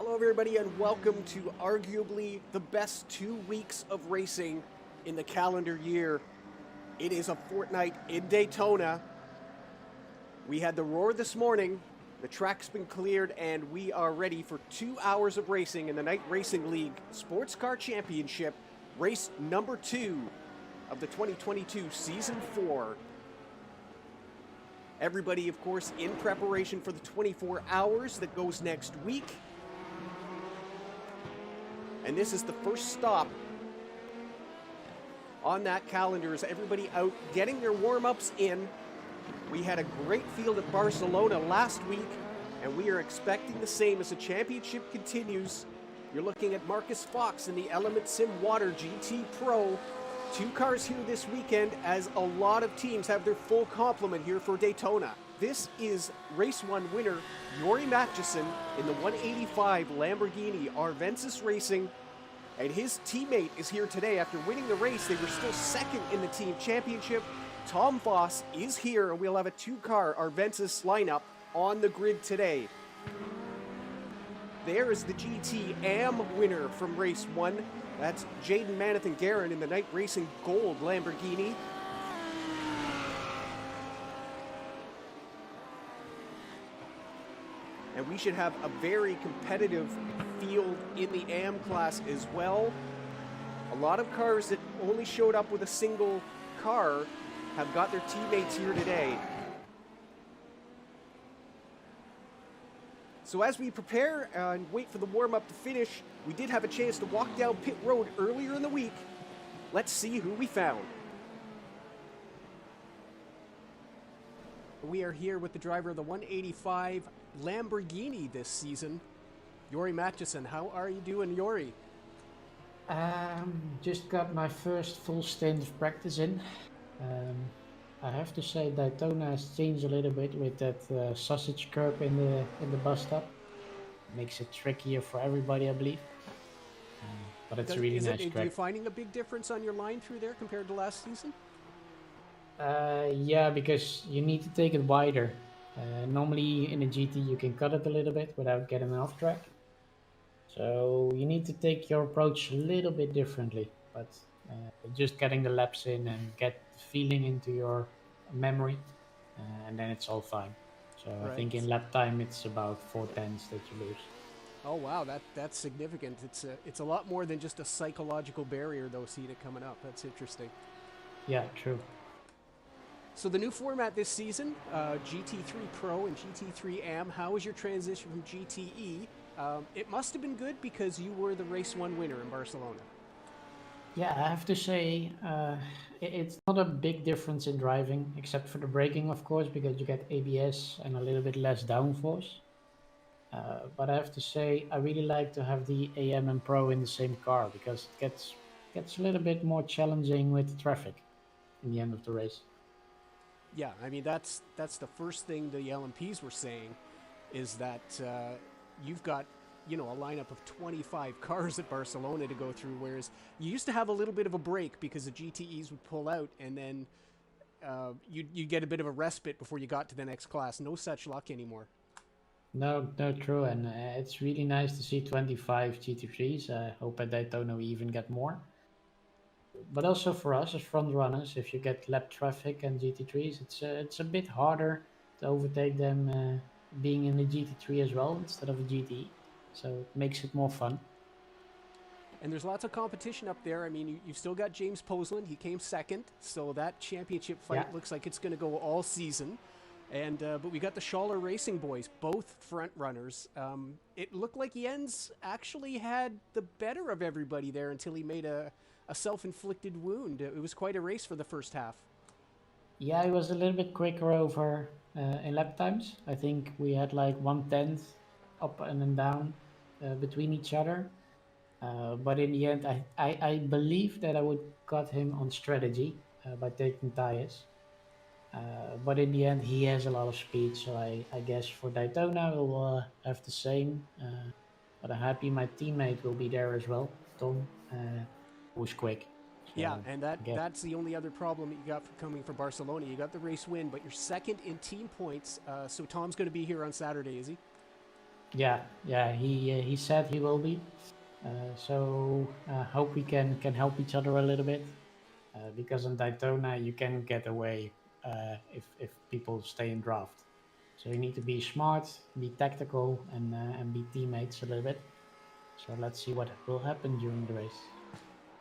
Hello, everybody, and welcome to arguably the best 2 weeks of racing in the calendar year. It is a fortnight in Daytona. We had the roar this morning, the track's been cleared, and we are ready for 2 hours of racing in the Night Racing League Sports Car Championship, race number 2 of the 2022 Season 4. Everybody, of course, in preparation for the 24 hours that goes next week. And this is the first stop on that calendar as everybody out getting their warm-ups in. We had a great field at Barcelona last week, and we are expecting the same as the championship continues. You're looking at Marcus Fox in the Element Sim Water GT Pro. 2 cars here this weekend as a lot of teams have their full complement here for Daytona. This is Race 1 winner Jori Matjesson in the 185 Lamborghini Arvensis Racing, and his teammate is here today after winning the race. They were still second in the team championship. Tom Voss is here, and we'll have a 2-car Arvensis lineup on the grid today. There is the GT Am winner from Race 1. That's Jaden Manathan Guerin in the Night Racing Gold Lamborghini. And we should have a very competitive field in the AM class as well. A lot of cars that only showed up with a single car have got their teammates here today. So as we prepare and wait for the warm-up to finish, we did have a chance to walk down pit road earlier in the week. Let's see who we found. We are here with the driver of the 185 Lamborghini this season, Jori Matjesson. How are you doing, Jori? Just got my first full stint of practice in. I have to say Daytona has changed a little bit with that sausage curb in the bus stop. Makes it trickier for everybody, I believe. But it's a really nice track. Are you finding a big difference on your line through there compared to last season? Yeah, because you need to take it wider. Normally in a GT you can cut it a little bit without getting off track. So you need to take your approach a little bit differently. But just getting the laps in and get the feeling into your memory, and then it's all fine. So right. I think in lap time it's about 4/10 that you lose. Oh wow, that's significant. It's a lot more than just a psychological barrier though, seeing it coming up. That's interesting. Yeah, true. So the new format this season, GT3 Pro and GT3 Am. How was your transition from GTE? It must have been good because you were the Race 1 winner in Barcelona. Yeah, I have to say it's not a big difference in driving, except for the braking, of course, because you get ABS and a little bit less downforce. But I have to say I really like to have the AM and Pro in the same car because it gets a little bit more challenging with the traffic in the end of the race. Yeah, I mean that's the first thing the LMPs were saying, is that you've got a lineup of 25 cars at Barcelona to go through, whereas you used to have a little bit of a break because the GTEs would pull out, and then you'd get a bit of a respite before you got to the next class. No such luck anymore. No, true, and it's really nice to see 25 GT3s. I hope at Daytona we even get more. But also for us as front runners, if you get lap traffic and GT3s, it's a bit harder to overtake them being in the GT3 as well instead of a GT. So it makes it more fun. And there's lots of competition up there. I mean, you've still got James Posland. He came second, so that championship fight looks like it's going to go all season. And but we got the Schaller Racing boys, both front runners. It looked like Jens actually had the better of everybody there until he made a self-inflicted wound. It was quite a race for the first half. Yeah, it was a little bit quicker over in lap times. I think we had like 1/10 up and then down between each other. But in the end, I believe that I would cut him on strategy by taking tires. But in the end, he has a lot of speed, so I guess for Daytona we'll have the same. But I'm happy my teammate will be there as well, Tom, who's quick. So yeah, and that's the only other problem that you got coming from Barcelona. You got the race win, but you're second in team points. So Tom's going to be here on Saturday, is he? Yeah. He said he will be. So hope we can help each other a little bit. Because in Daytona you can get away if people stay in draft. So you need to be smart, be tactical, and be teammates a little bit. So let's see what will happen during the race.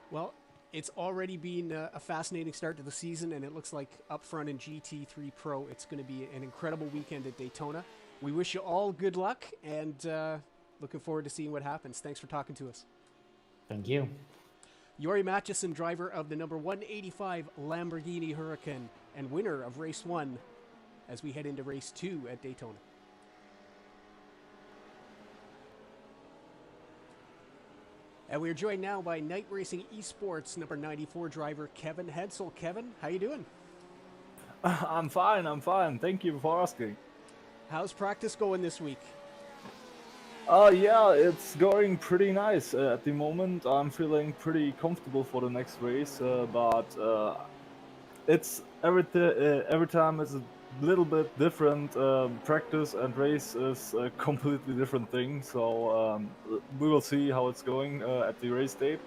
Well, it's already been a fascinating start to the season, and it looks like up front in GT3 Pro, it's going to be an incredible weekend at Daytona. We wish you all good luck, and looking forward to seeing what happens. Thanks for talking to us. Thank you. Yori Matchison, driver of the number 185 Lamborghini Huracan and winner of race 1 as we head into race 2 at Daytona. And we are joined now by Night Racing Esports number 94 driver Kevin Hetzel. Kevin, how you doing? I'm fine. Thank you for asking. How's practice going this week? Yeah, it's going pretty nice at the moment. I'm feeling pretty comfortable for the next race, but it's every time it's a little bit different. Practice and race is a completely different thing, so we will see how it's going at the race date.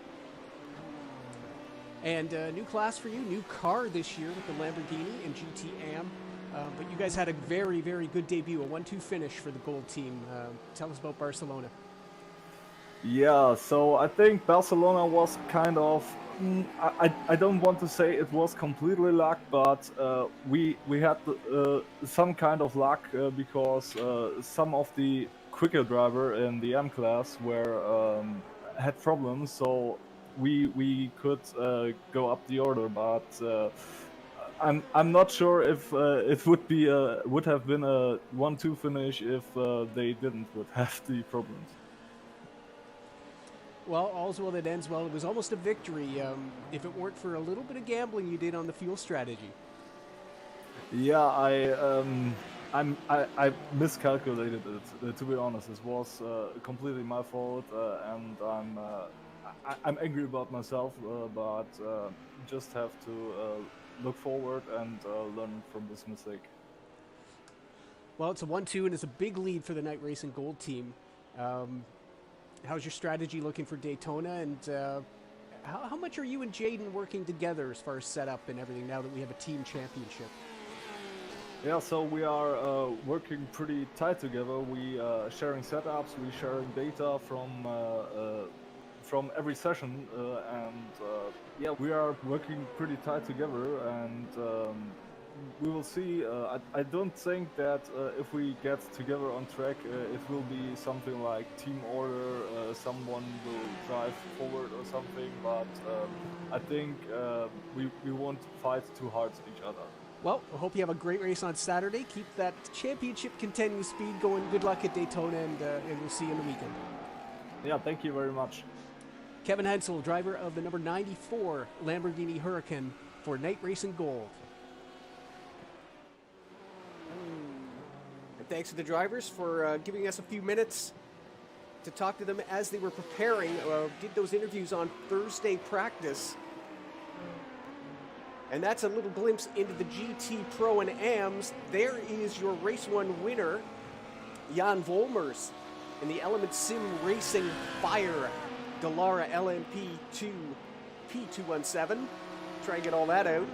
And new class for you, new car this year with the Lamborghini and GT Am. But you guys had a very, very good debut, a 1-2 finish for the Gold team. Tell us about Barcelona. Yeah, so I think Barcelona was kind of. I don't want to say it was completely luck, but we had some kind of luck because some of the quicker driver in the M class were had problems, so we could go up the order, but I'm not sure if it would have been a 1-2 finish if they didn't would have the problems. Well, all's well that ends well. It was almost a victory if it weren't for a little bit of gambling you did on the fuel strategy. Yeah, I miscalculated it. To be honest, this was completely my fault, and I'm angry about myself. But just have to look forward and learn from this mistake. Well, it's a 1-2 and it's a big lead for the Night Racing Gold team. How's your strategy looking for Daytona, and how much are you and Jaden working together as far as setup and everything now that we have a team championship? Yeah, so we are working pretty tight together. We sharing setups, we sharing data from every session, and yeah, we are working pretty tight together, and we will see. I don't think that if we get together on track, it will be something like team order. Someone will drive forward or something, but I think we won't fight too hard each other. Well, I hope you have a great race on Saturday. Keep that championship contending speed going. Good luck at Daytona, and we'll see you on the weekend. Yeah, thank you very much. Kevin Hensel, driver of the number 94 Lamborghini Huracan for Night Racing Gold. And thanks to the drivers for giving us a few minutes to talk to them as they were preparing. Did those interviews on Thursday practice. And that's a little glimpse into the GT Pro and AMs. There is your Race 1 winner, Jan Volmers, in the Element Sim Racing Fire Dallara LMP2 P217. Try and get all that out.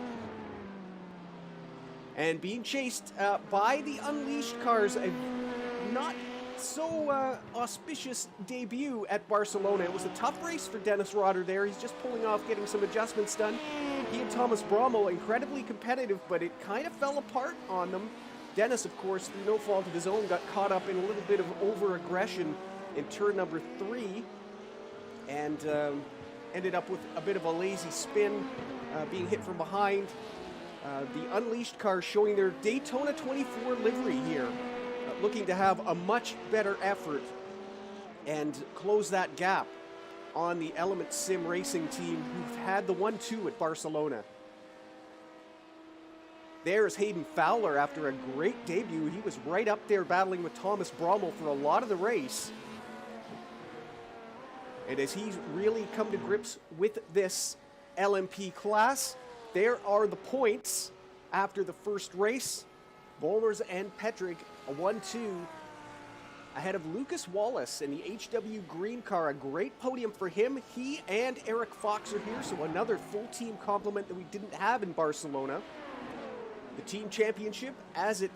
And being chased by the Unleashed cars, a not so auspicious debut at Barcelona. It was a tough race for Dennis Rotter there. He's just pulling off, getting some adjustments done. He and Thomas Brommel, incredibly competitive, but it kind of fell apart on them. Dennis, of course, through no fault of his own, got caught up in a little bit of over-aggression in turn number 3 and ended up with a bit of a lazy spin, being hit from behind. The Unleashed car showing their Daytona 24 livery here, looking to have a much better effort and close that gap on the Element Sim Racing team, who've had the 1-2 at Barcelona. There's Hayden Fowler after a great debut. He was right up there battling with Thomas Brommel for a lot of the race. And as he's really come to grips with this LMP class, there are the points after the first race. Volmers and Petrick, a 1-2 ahead of Lucas Wallace in the HW Green car. A great podium for him. He and Eric Fox are here, so another full team complement that we didn't have in Barcelona. The team championship, as it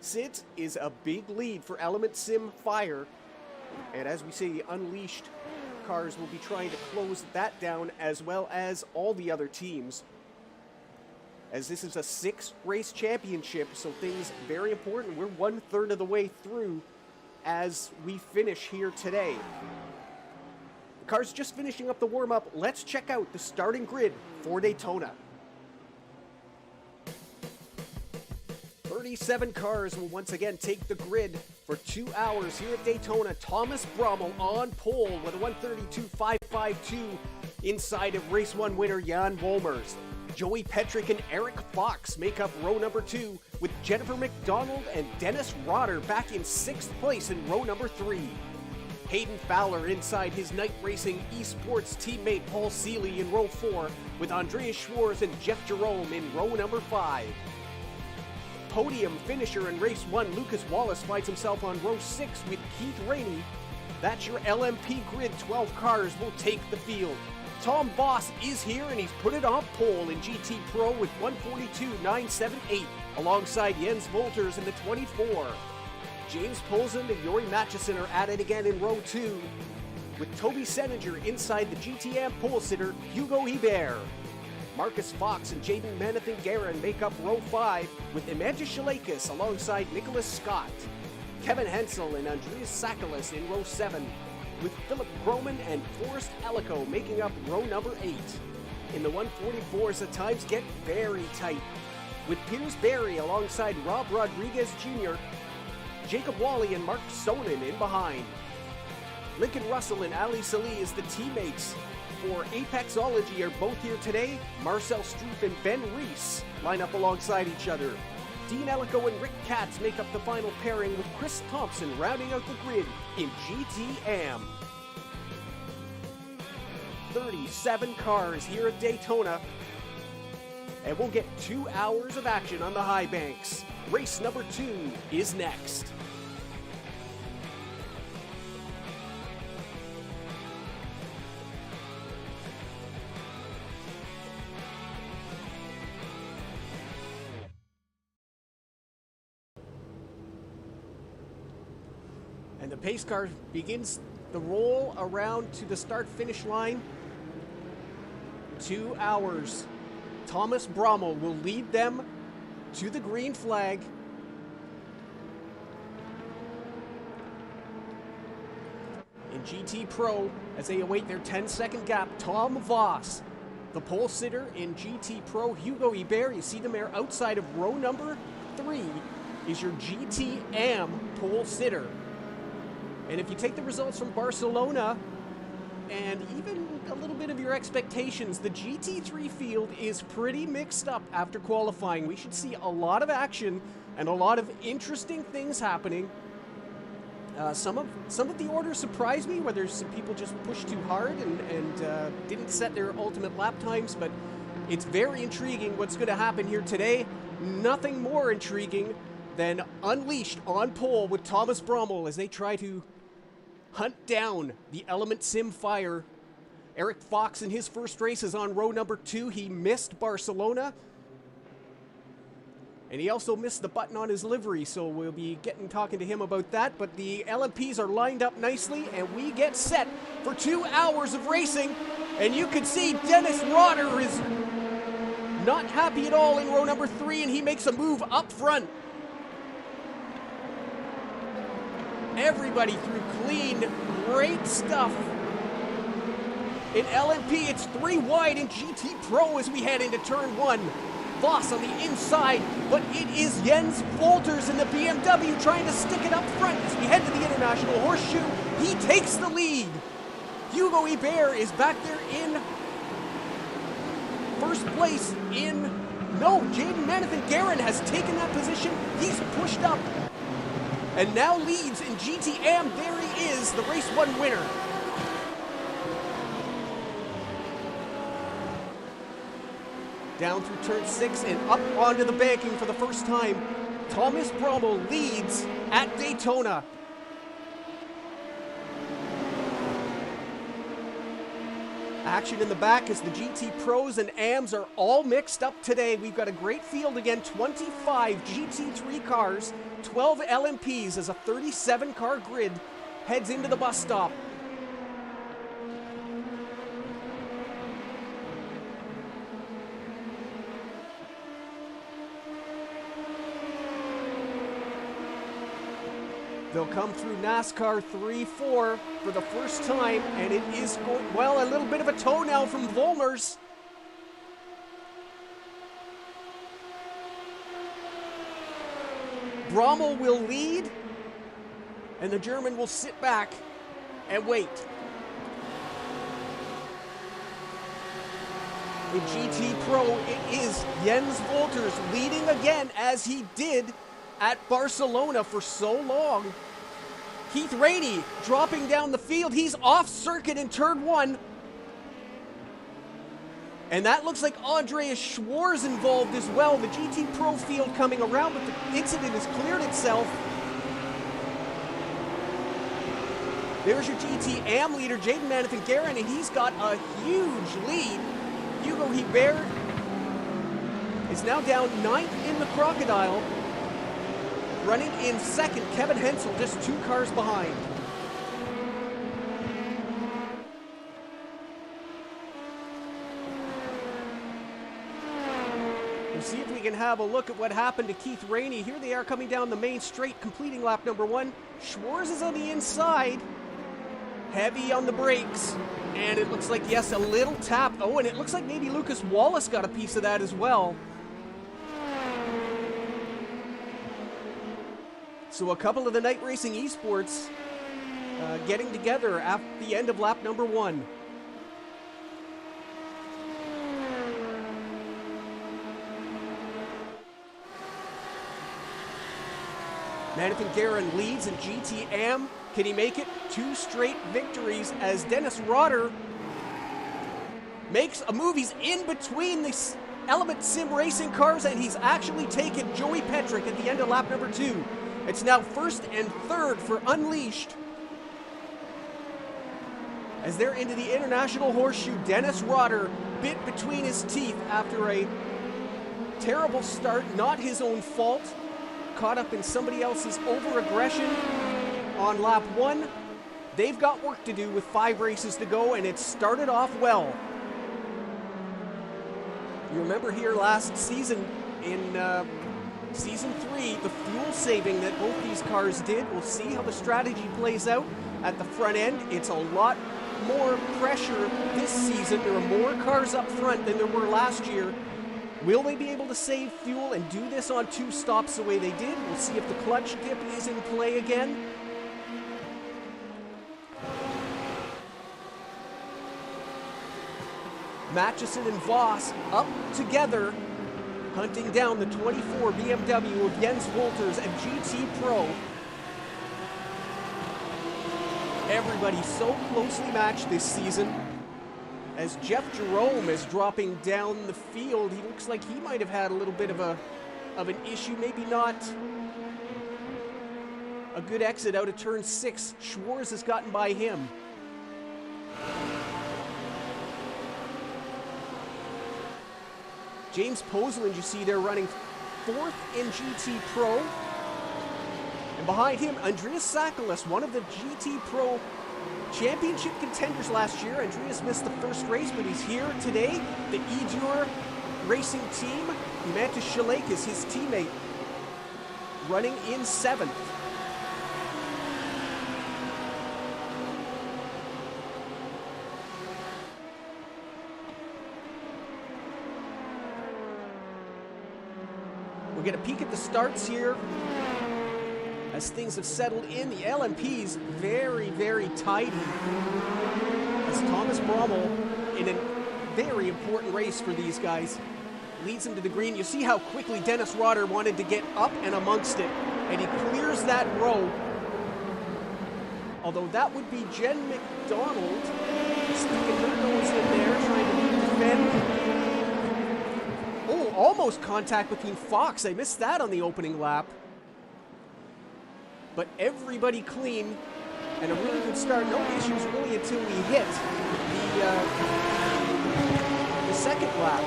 sits, is a big lead for Element Sim Fire. And as we say, Unleashed cars will be trying to close that down, as well as all the other teams. As this is a 6-race championship, so things very important. We're 1/3 of the way through as we finish here today. The car's just finishing up the warm-up. Let's check out the starting grid for Daytona. 37 cars will once again take the grid for 2 hours here at Daytona. Thomas Brommel on pole with a 132.552 inside of race 1 winner Jan Wolmers. Joey Petrick and Eric Fox make up row number 2, with Jennifer McDonald and Dennis Rotter back in 6th place in row number 3. Hayden Fowler inside his Night Racing Esports teammate Paul Seeley in row 4, with Andreas Schwartz and Jeff Jerome in row number 5. Podium finisher in race 1, Lucas Wallace finds himself on row 6 with Keith Rainey. That's your LMP grid. 12 cars will take the field. Tom Voss is here, and he's put it on pole in GT Pro with 142.978 alongside Jens Wolters in the 24. James Polson and Yori Matchison are at it again in row 2, with Toby Seninger inside the GTM pole sitter Hugo Hebert. Marcus Fox and Jaden Manathan-Garin make up row 5, with Amanda Shalakis alongside Nicholas Scott. Kevin Hensel and Andreas Sakalis in row 7, with Philip Groman and Forrest Ellico making up row number 8. In the 144s, the times get very tight, with Piers Berry alongside Rob Rodriguez Jr., Jacob Wally and Mark Sonnen in behind. Lincoln Russell and Ali Salih as the teammates for Apexology are both here today. Marcel Stroop and Ben Reese line up alongside each other. Dean Ellico and Rick Katz make up the final pairing, with Chris Thompson rounding out the grid in GTM. 37 cars here at Daytona, and we'll get 2 hours of action on the high banks. Race number 2 is next. And the pace car begins the roll around to the start-finish line. 2 hours. Thomas Brommel will lead them to the green flag. In GT Pro, as they await their 10-second gap, Tom Voss, the pole sitter in GT Pro, Hugo Hebert, you see them there outside of row number 3, is your GTM pole sitter. And if you take the results from Barcelona and even a little bit of your expectations, the GT3 field is pretty mixed up after qualifying. We should see a lot of action and a lot of interesting things happening. Some of the orders surprised me, whether some people just pushed too hard and didn't set their ultimate lap times, but it's very intriguing what's going to happen here today. Nothing more intriguing than Unleashed on pole with Thomas Brommel as they try to hunt down the Element Sim Fire. Eric Fox in his first race is on row number 2. He missed Barcelona. And he also missed the button on his livery, so we'll be talking to him about that. But the LMPs are lined up nicely, and we get set for 2 hours of racing. And you can see Dennis Rotter is not happy at all in row number 3, and he makes a move up front. Everybody through clean, great stuff. In LMP, it's 3 wide in GT Pro as we head into turn 1. Voss on the inside, but it is Jens Wolters in the BMW trying to stick it up front as we head to the International Horseshoe. He takes the lead. Hugo Hebert is back there in first place Jaden Manathan-Garin has taken that position. He's pushed up and now leads in GTM. There he is, the race 1 winner. Down through turn 6 and up onto the banking for the first time. Thomas Brommel leads at Daytona. Action in the back as the GT Pros and AMs are all mixed up today. We've got a great field again, 25 GT3 cars, 12 LMPs as a 37-car grid heads into the bus stop. They'll come through NASCAR 3-4 for the first time, and it is going, well, a little bit of a tow now from Volmers. Brommel will lead, and the German will sit back and wait. In GT Pro, it is Jens Wolters leading again, as he did at Barcelona for so long. Keith Rainey dropping down the field. He's off circuit in turn 1. And that looks like Andreas Schwarz involved as well. The GT Pro field coming around, but the incident has cleared itself. There's your GT AM leader, Jaden Manathan-Garren, and he's got a huge lead. Hugo Hebert is now down 9th in the Crocodile. Running in second, Kevin Hensel, just 2 cars behind. We'll see if we can have a look at what happened to Keith Rainey. Here they are coming down the main straight, completing lap number 1. Schwarz is on the inside. Heavy on the brakes. And it looks like, yes, a little tap. Oh, and it looks like maybe Lucas Wallace got a piece of that as well. So a couple of the Night Racing Esports getting together at the end of lap number 1. Manathan-Garren leads in GT AM. Can he make it? 2 straight victories as Dennis Rotter makes a move. He's in between the Element Sim racing cars, and he's actually taken Joey Petrick at the end of lap number 2. It's now 1st and 3rd for Unleashed. As they're into the International Horseshoe, Dennis Rotter bit between his teeth after a terrible start, not his own fault. Caught up in somebody else's over-aggression on lap 1. They've got work to do with 5 races to go, and it started off well. You remember here last season in Season 3, the fuel saving that both these cars did. We'll see how the strategy plays out at the front end. It's a lot more pressure this season. There are more cars up front than there were last year. Will they be able to save fuel and do this on 2 stops the way they did? We'll see if the clutch dip is in play again. Matchison and Voss up together, hunting down the 24 BMW of Jens Wolters and GT Pro. Everybody so closely matched this season. As Jeff Jerome is dropping down the field, he looks like he might have had a little bit of an issue, maybe not a good exit out of turn 6. Schwarz has gotten by him. James Posland, you see there running 4th in GT Pro. And behind him, Andreas Sakalas, one of the GT Pro championship contenders last year. Andreas missed the first race, but he's here today. The Edur racing team, Mantis Shalek is his teammate, running in 7th. We'll get a peek at the starts here. As things have settled in, the LMP's very, very tidy. As Thomas Brommel, in a very important race for these guys, leads them to the green. You see how quickly Dennis Rotter wanted to get up and amongst it, and he clears that row. Although that would be Jen McDonald sticking her nose in there, trying to defend. Oh, almost contact between Fox. I missed that on the opening lap. But everybody clean and a really good start. No issues really until we hit the second lap.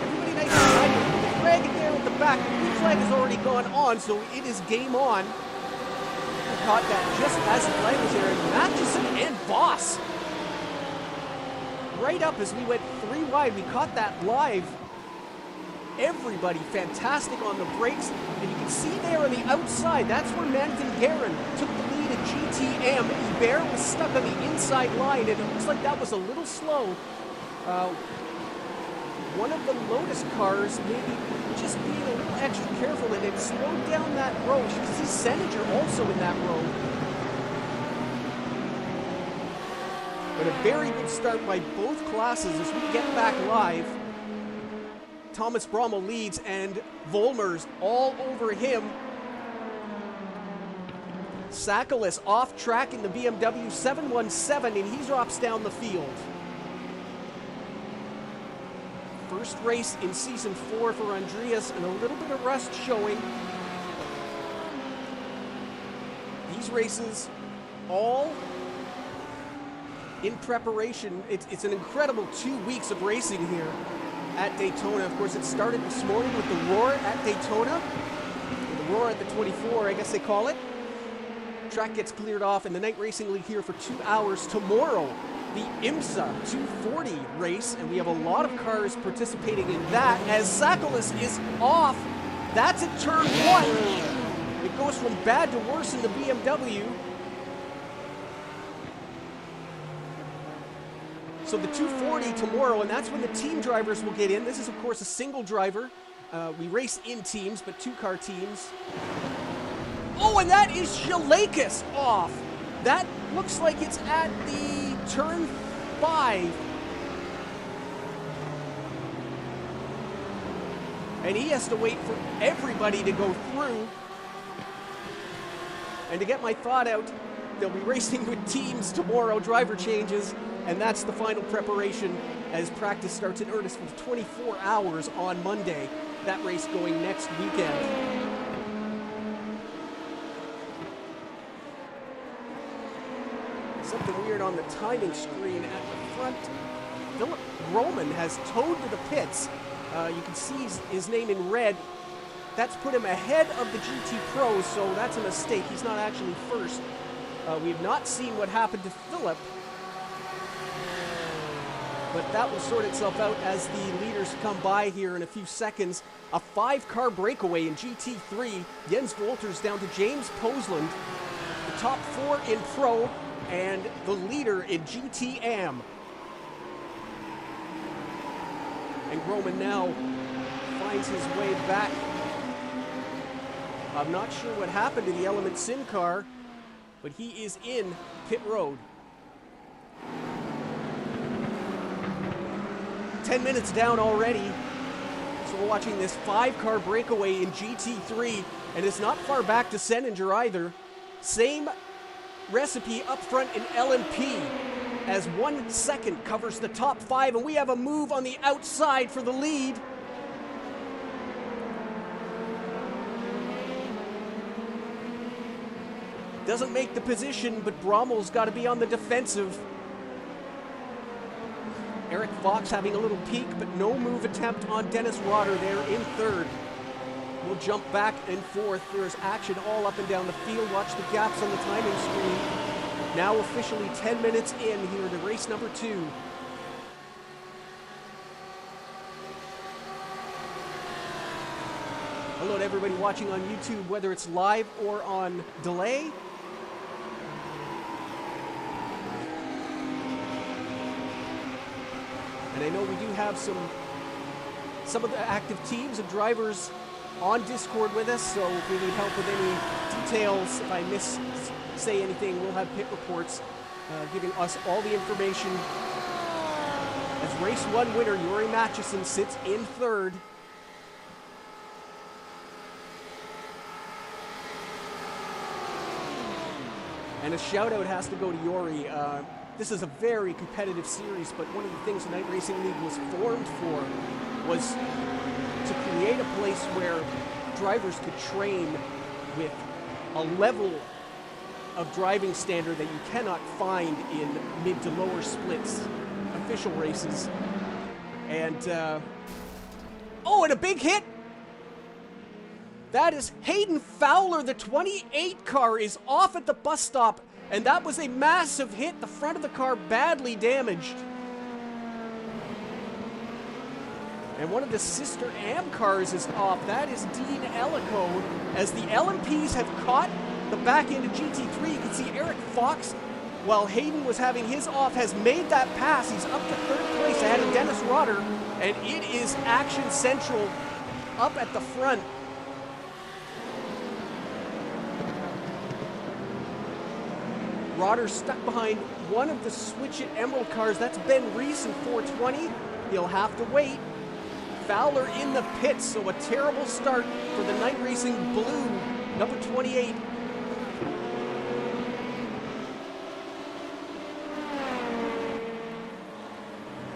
Everybody nice and tight. The flag in there at the back. The blue flag has already gone on, so it is game on. We caught that just as the flag was there. Matchison and Boss. Right up as we went 3 wide. We caught that live. Everybody fantastic on the brakes. And you can see there on the outside, that's where Manton Guerin took the lead at GTM. Hubert was stuck on the inside line, and it looks like that was a little slow. One of the Lotus cars maybe just being a little extra careful, and it slowed down that row. You can see Seninger also in that row. But a very good start by both classes as we get back live. Thomas Brommel leads, and Volmer's all over him. Sakalis off track in the BMW 717, and he drops down the field. First race in Season 4 for Andreas, and a little bit of rust showing. These races all in preparation. It's an incredible 2 weeks of racing here at Daytona. Of course, it started this morning with the Roar at Daytona. The Roar at the 24, I guess they call it. Track gets cleared off, and the Night Racing League here for 2 hours. Tomorrow, the IMSA 240 race, and we have a lot of cars participating in that as Sakalis is off. That's at turn 1. It goes from bad to worse in the BMW. So the 240 tomorrow, and that's when the team drivers will get in. This is, of course, a single driver. We race in teams, but 2-car teams. Oh, and that is Shalakis off. That looks like it's at the turn 5. And he has to wait for everybody to go through. And to get my thought out, they'll be racing with teams tomorrow, driver changes. And that's the final preparation as practice starts in earnest for 24 hours on Monday. That race going next weekend. Something weird on the timing screen at the front. Philip Roman has towed to the pits. You can see his name in red. That's put him ahead of the GT Pros, so that's a mistake. He's not actually first. We've not seen what happened to Philip. But that will sort itself out as the leaders come by here in a few seconds. A 5-car breakaway in GT3. Jens Wolters down to James Posland. The top 4 in Pro and the leader in GTM. And Groman now finds his way back. I'm not sure what happened to the Element Sim car, but he is in pit road. 10 minutes down already. So we're watching this 5-car breakaway in GT3, and it's not far back to Seninger either. Same recipe up front in LMP as 1 second covers the top 5, and we have a move on the outside for the lead. Doesn't make the position, but Brommel's got to be on the defensive. Eric Fox having a little peek, but no move attempt on Dennis Rotter there in 3rd. We'll jump back and forth. There's action all up and down the field. Watch the gaps on the timing screen. Now officially 10 minutes in here to race number 2. Hello to everybody watching on YouTube, whether it's live or on delay. And I know we do have some of the active teams and drivers on Discord with us, so if we need help with any details, if I say anything, we'll have pit reports giving us all the information. As race 1 winner, Yuri Matchison sits in 3rd. And a shout out has to go to Yuri. This is a very competitive series, but one of the things the Night Racing League was formed for was to create a place where drivers could train with a level of driving standard that you cannot find in mid to lower splits official races. And, oh, and a big hit. That is Hayden Fowler. The 28 car is off at the bus stop, and that was a massive hit. The front of the car badly damaged. And one of the sister AM cars is off. That is Dean Ellico. As the LMPs have caught the back end of GT3, you can see Eric Fox, while Hayden was having his off, has made that pass. He's up to third place ahead of Dennis Rotter, and it is Action Central up at the front. Rotter stuck behind one of the Switch It Emerald cars. That's Ben Reese in 420. He'll have to wait. Fowler in the pits, so a terrible start for the Night Racing Blue, number 28.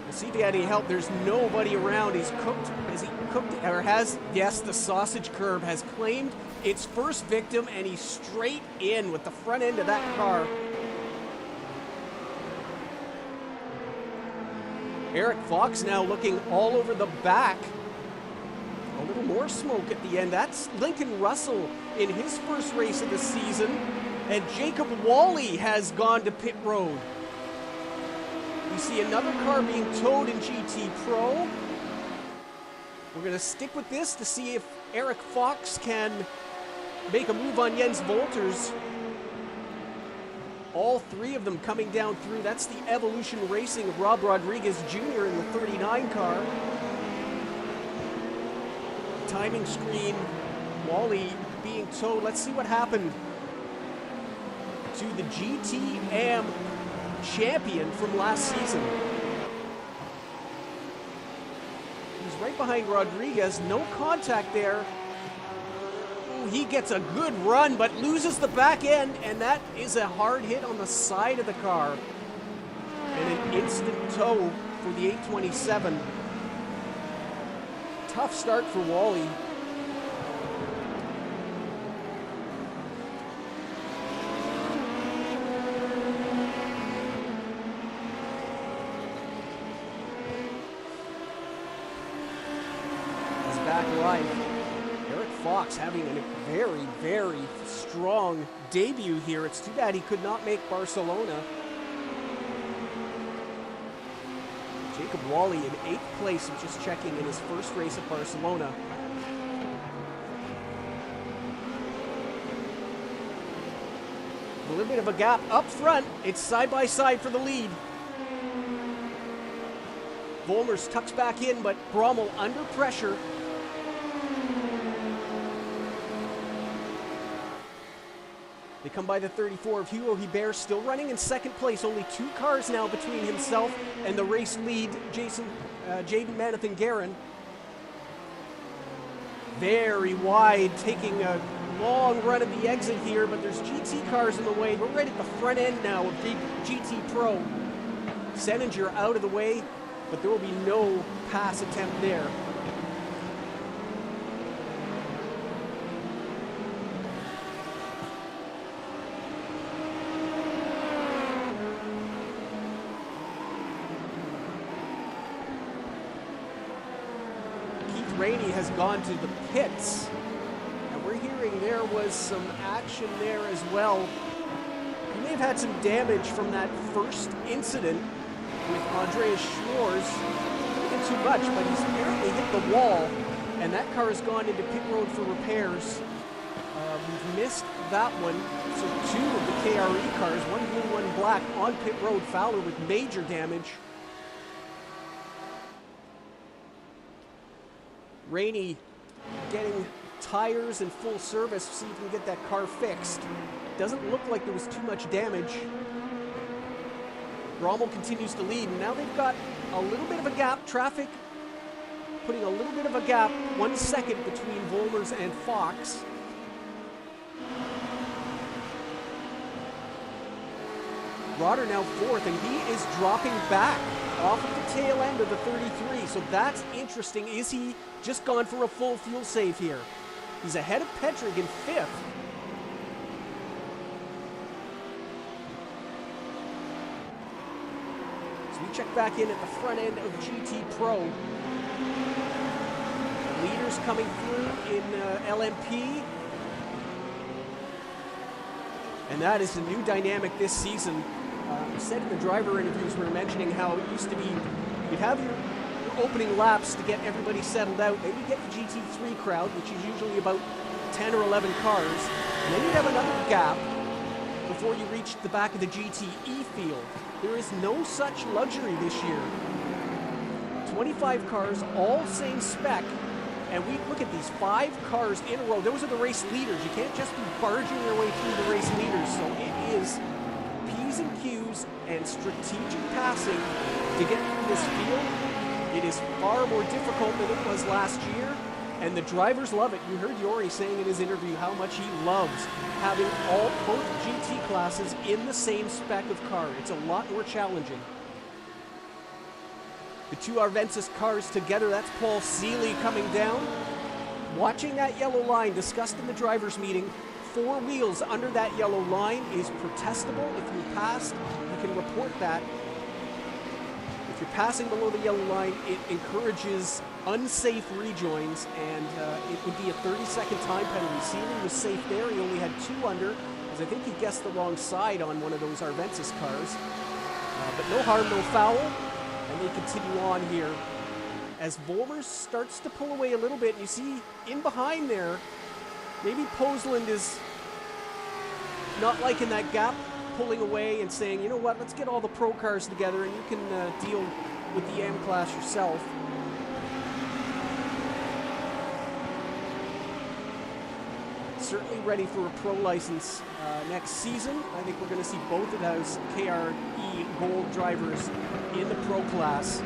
We'll see if he had any help. There's nobody around. He's cooked. Has he cooked or has? Yes, the sausage curb has claimed its first victim, and he's straight in with the front end of that car. Eric Fox now looking all over the back. A little more smoke at the end. That's Lincoln Russell in his first race of the season. And Jacob Wally has gone to pit road. We see another car being towed in GT Pro. We're going to stick with this to see if Eric Fox can make a move on Jens Wolters. All three of them coming down through. That's the Evolution Racing of Rob Rodriguez Jr. in the 39 car. Timing screen, Wally being towed. Let's see what happened to the GTM champion from last season. He's right behind Rodriguez. No contact there. He gets a good run, but loses the back end, and that is a hard hit on the side of the car. And an instant tow for the 827. Tough start for Wally. He's back alive. Fox having a very, very strong debut here. It's too bad he could not make Barcelona. Jacob Wally in 8th place, just checking in his first race at Barcelona. A little bit of a gap up front. It's side by side for the lead. Volmers tucks back in, but Brommel under pressure. They come by the 34 of Hugo Hebert, still running in second place. Only 2 cars now between himself and the race lead, Jaden Manathan Guerin. Very wide, taking a long run at the exit here, but there's GT cars in the way. We're right at the front end now of GT Pro. Seninger out of the way, but there will be no pass attempt there. Rainey has gone to the pits, and we're hearing there was some action there as well. He may have had some damage from that first incident with Andreas Schwarz. Not too much, but he's apparently hit the wall, and that car has gone into pit road for repairs. We've missed that one. So 2 of the KRE cars, one blue, one black, on pit road. Fowler with major damage. Rainey getting tires and full service, see if we can get that car fixed. Doesn't look like there was too much damage. Rommel continues to lead, and now they've got a little bit of a gap. Traffic putting a little bit of a gap, 1 second between Volmers and Fox. Rotter now 4th, and he is dropping back off of the tail end of the 33, so that's interesting. Is he just gone for a full fuel save here? He's ahead of Petrig in 5th. So we check back in at the front end of GT Pro. Leaders coming through in LMP. And that is a new dynamic this season. We said in the driver interviews, we were mentioning how it used to be, you'd have your opening laps to get everybody settled out. Then you get the GT3 crowd, which is usually about 10 or 11 cars. And then you'd have another gap before you reach the back of the GTE field. There is no such luxury this year. 25 cars, all same spec. And we look at these 5 cars in a row. Those are the race leaders. You can't just be barging your way through the race leaders. So it is P's and Q's and strategic passing to get through this field. It is far more difficult than it was last year. And the drivers love it. You heard Yori saying in his interview how much he loves having both GT classes in the same spec of car. It's a lot more challenging. The two Arvensis cars together, that's Paul Seeley coming down. Watching that yellow line discussed in the drivers' meeting, 4 wheels under that yellow line is protestable. If you're passed, you can report that. If you're passing below the yellow line, it encourages unsafe rejoins, and it would be a 30-second time penalty. Seeley was safe there. He only had 2 under, because I think he guessed the wrong side on one of those Arvensis cars. But no harm, no foul. And they continue on here as Volmers starts to pull away a little bit. You see in behind there, maybe Posland is not liking that gap, pulling away and saying, you know what, let's get all the pro cars together and you can deal with the M class yourself. Certainly ready for a pro license next season. I think we're going to see both of those KRE Gold drivers in the pro class.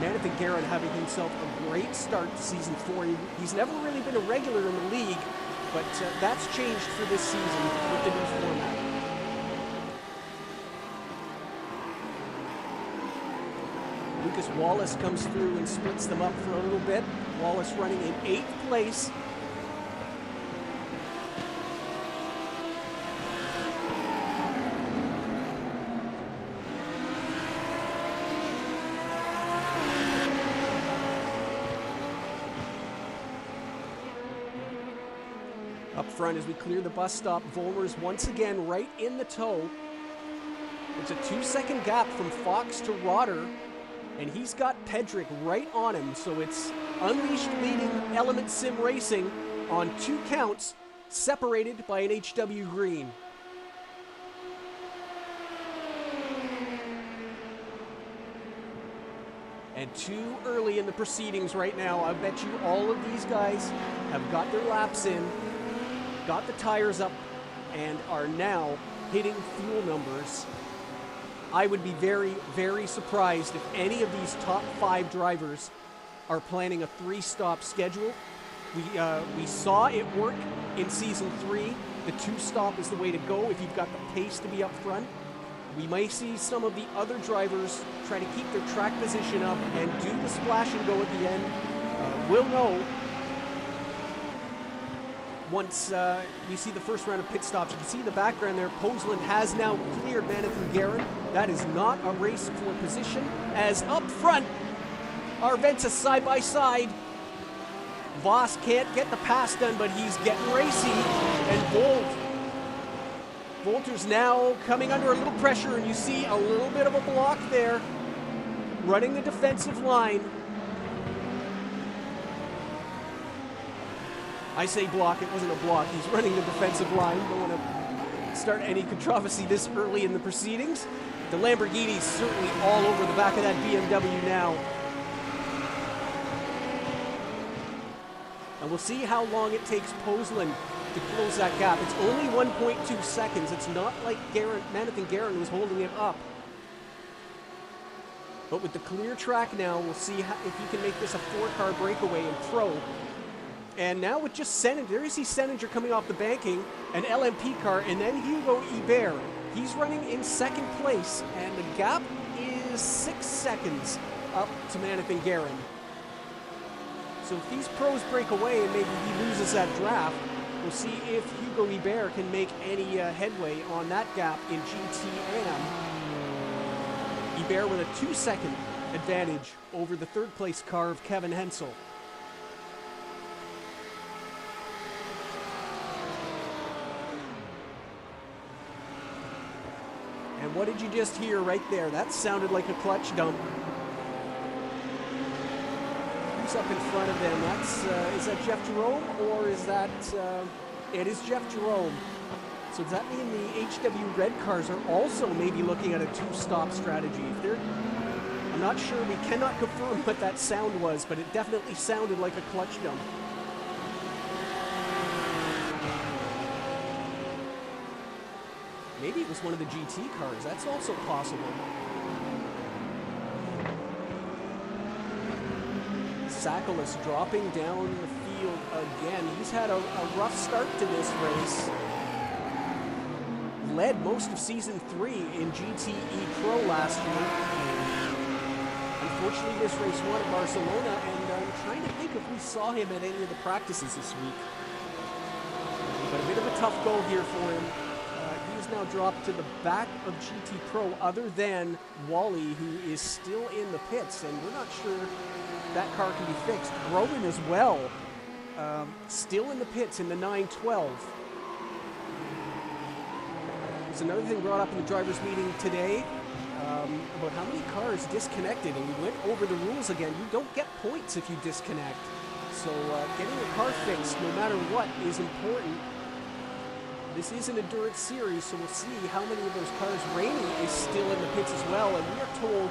Manathan Garrett having himself a great start to season 4. He's never really been a regular in the league, but that's changed for this season with the new format. Lucas Wallace comes through and splits them up for a little bit. Wallace running in 8th place. Up front as we clear the bus stop, Volmers once again right in the tow. It's a 2-second gap from Fox to Rotter, and he's got Pedrick right on him, so it's Unleashed leading Element Sim Racing on 2 counts, separated by an HW green. And too early in the proceedings right now. I bet you all of these guys have got their laps in, got the tires up, and are now hitting fuel numbers. I would be very, very surprised if any of these top 5 drivers are planning a 3-stop schedule. We saw it work in Season 3. The 2-stop is the way to go if you've got the pace to be up front. We may see some of the other drivers try to keep their track position up and do the splash and go at the end. We'll know once we see the first round of pit stops. You can see in the background there, Posland has now cleared Manathan Garrett. That is not a race for position, as up front, Arventis side by side. Voss can't get the pass done, but he's getting racy. And Volter's now coming under a little pressure, and you see a little bit of a block there, running the defensive line. I say block, it wasn't a block. He's running the defensive line. Don't want to start any controversy this early in the proceedings. The Lamborghini's certainly all over the back of that BMW now. And we'll see how long it takes Posland to close that gap. It's only 1.2 seconds. It's not like Manathan Garrett was holding it up. But with the clear track now, we'll see if he can make this a 4-car breakaway in pro. And now with just Seninger, there you see Seninger coming off the banking, an LMP car, and then Hugo Ibert. He's running in 2nd place, and the gap is 6 seconds up to Manathan Garrett. So if these pros break away and maybe he loses that draft, we'll see if Hugo Ibert can make any headway on that gap in GTM. Hebert with a 2-second advantage over the third place car of Kevin Hensel. And what did you just hear right there? That sounded like a clutch dump. Who's up in front of them? That's is that Jeff Jerome, or is that it is Jeff Jerome. So does that mean the HW red cars are also maybe looking at a 2-stop strategy? If they're, I'm not sure, we cannot confirm what that sound was, but it definitely sounded like a clutch dump. Maybe it was one of the GT cars. That's also possible. Sakalis dropping down the field again. He's had a rough start to this race. Led most of Season 3 in GTE Pro last year. Unfortunately, this race won at Barcelona, and I'm trying to think if we saw him at any of the practices this week. But a bit of a tough go here for him. He's now dropped to the back of GT Pro, other than Wally, who is still in the pits, and we're not sure that car can be fixed. Roman as well, still in the pits in the 912. There's another thing brought up in the drivers' meeting today about how many cars disconnected, and we went over the rules again. You don't get points if you disconnect. So getting a car fixed, no matter what, is important. This is an endurance series, so we'll see how many of those cars. Rainey is still in the pits as well, and we are told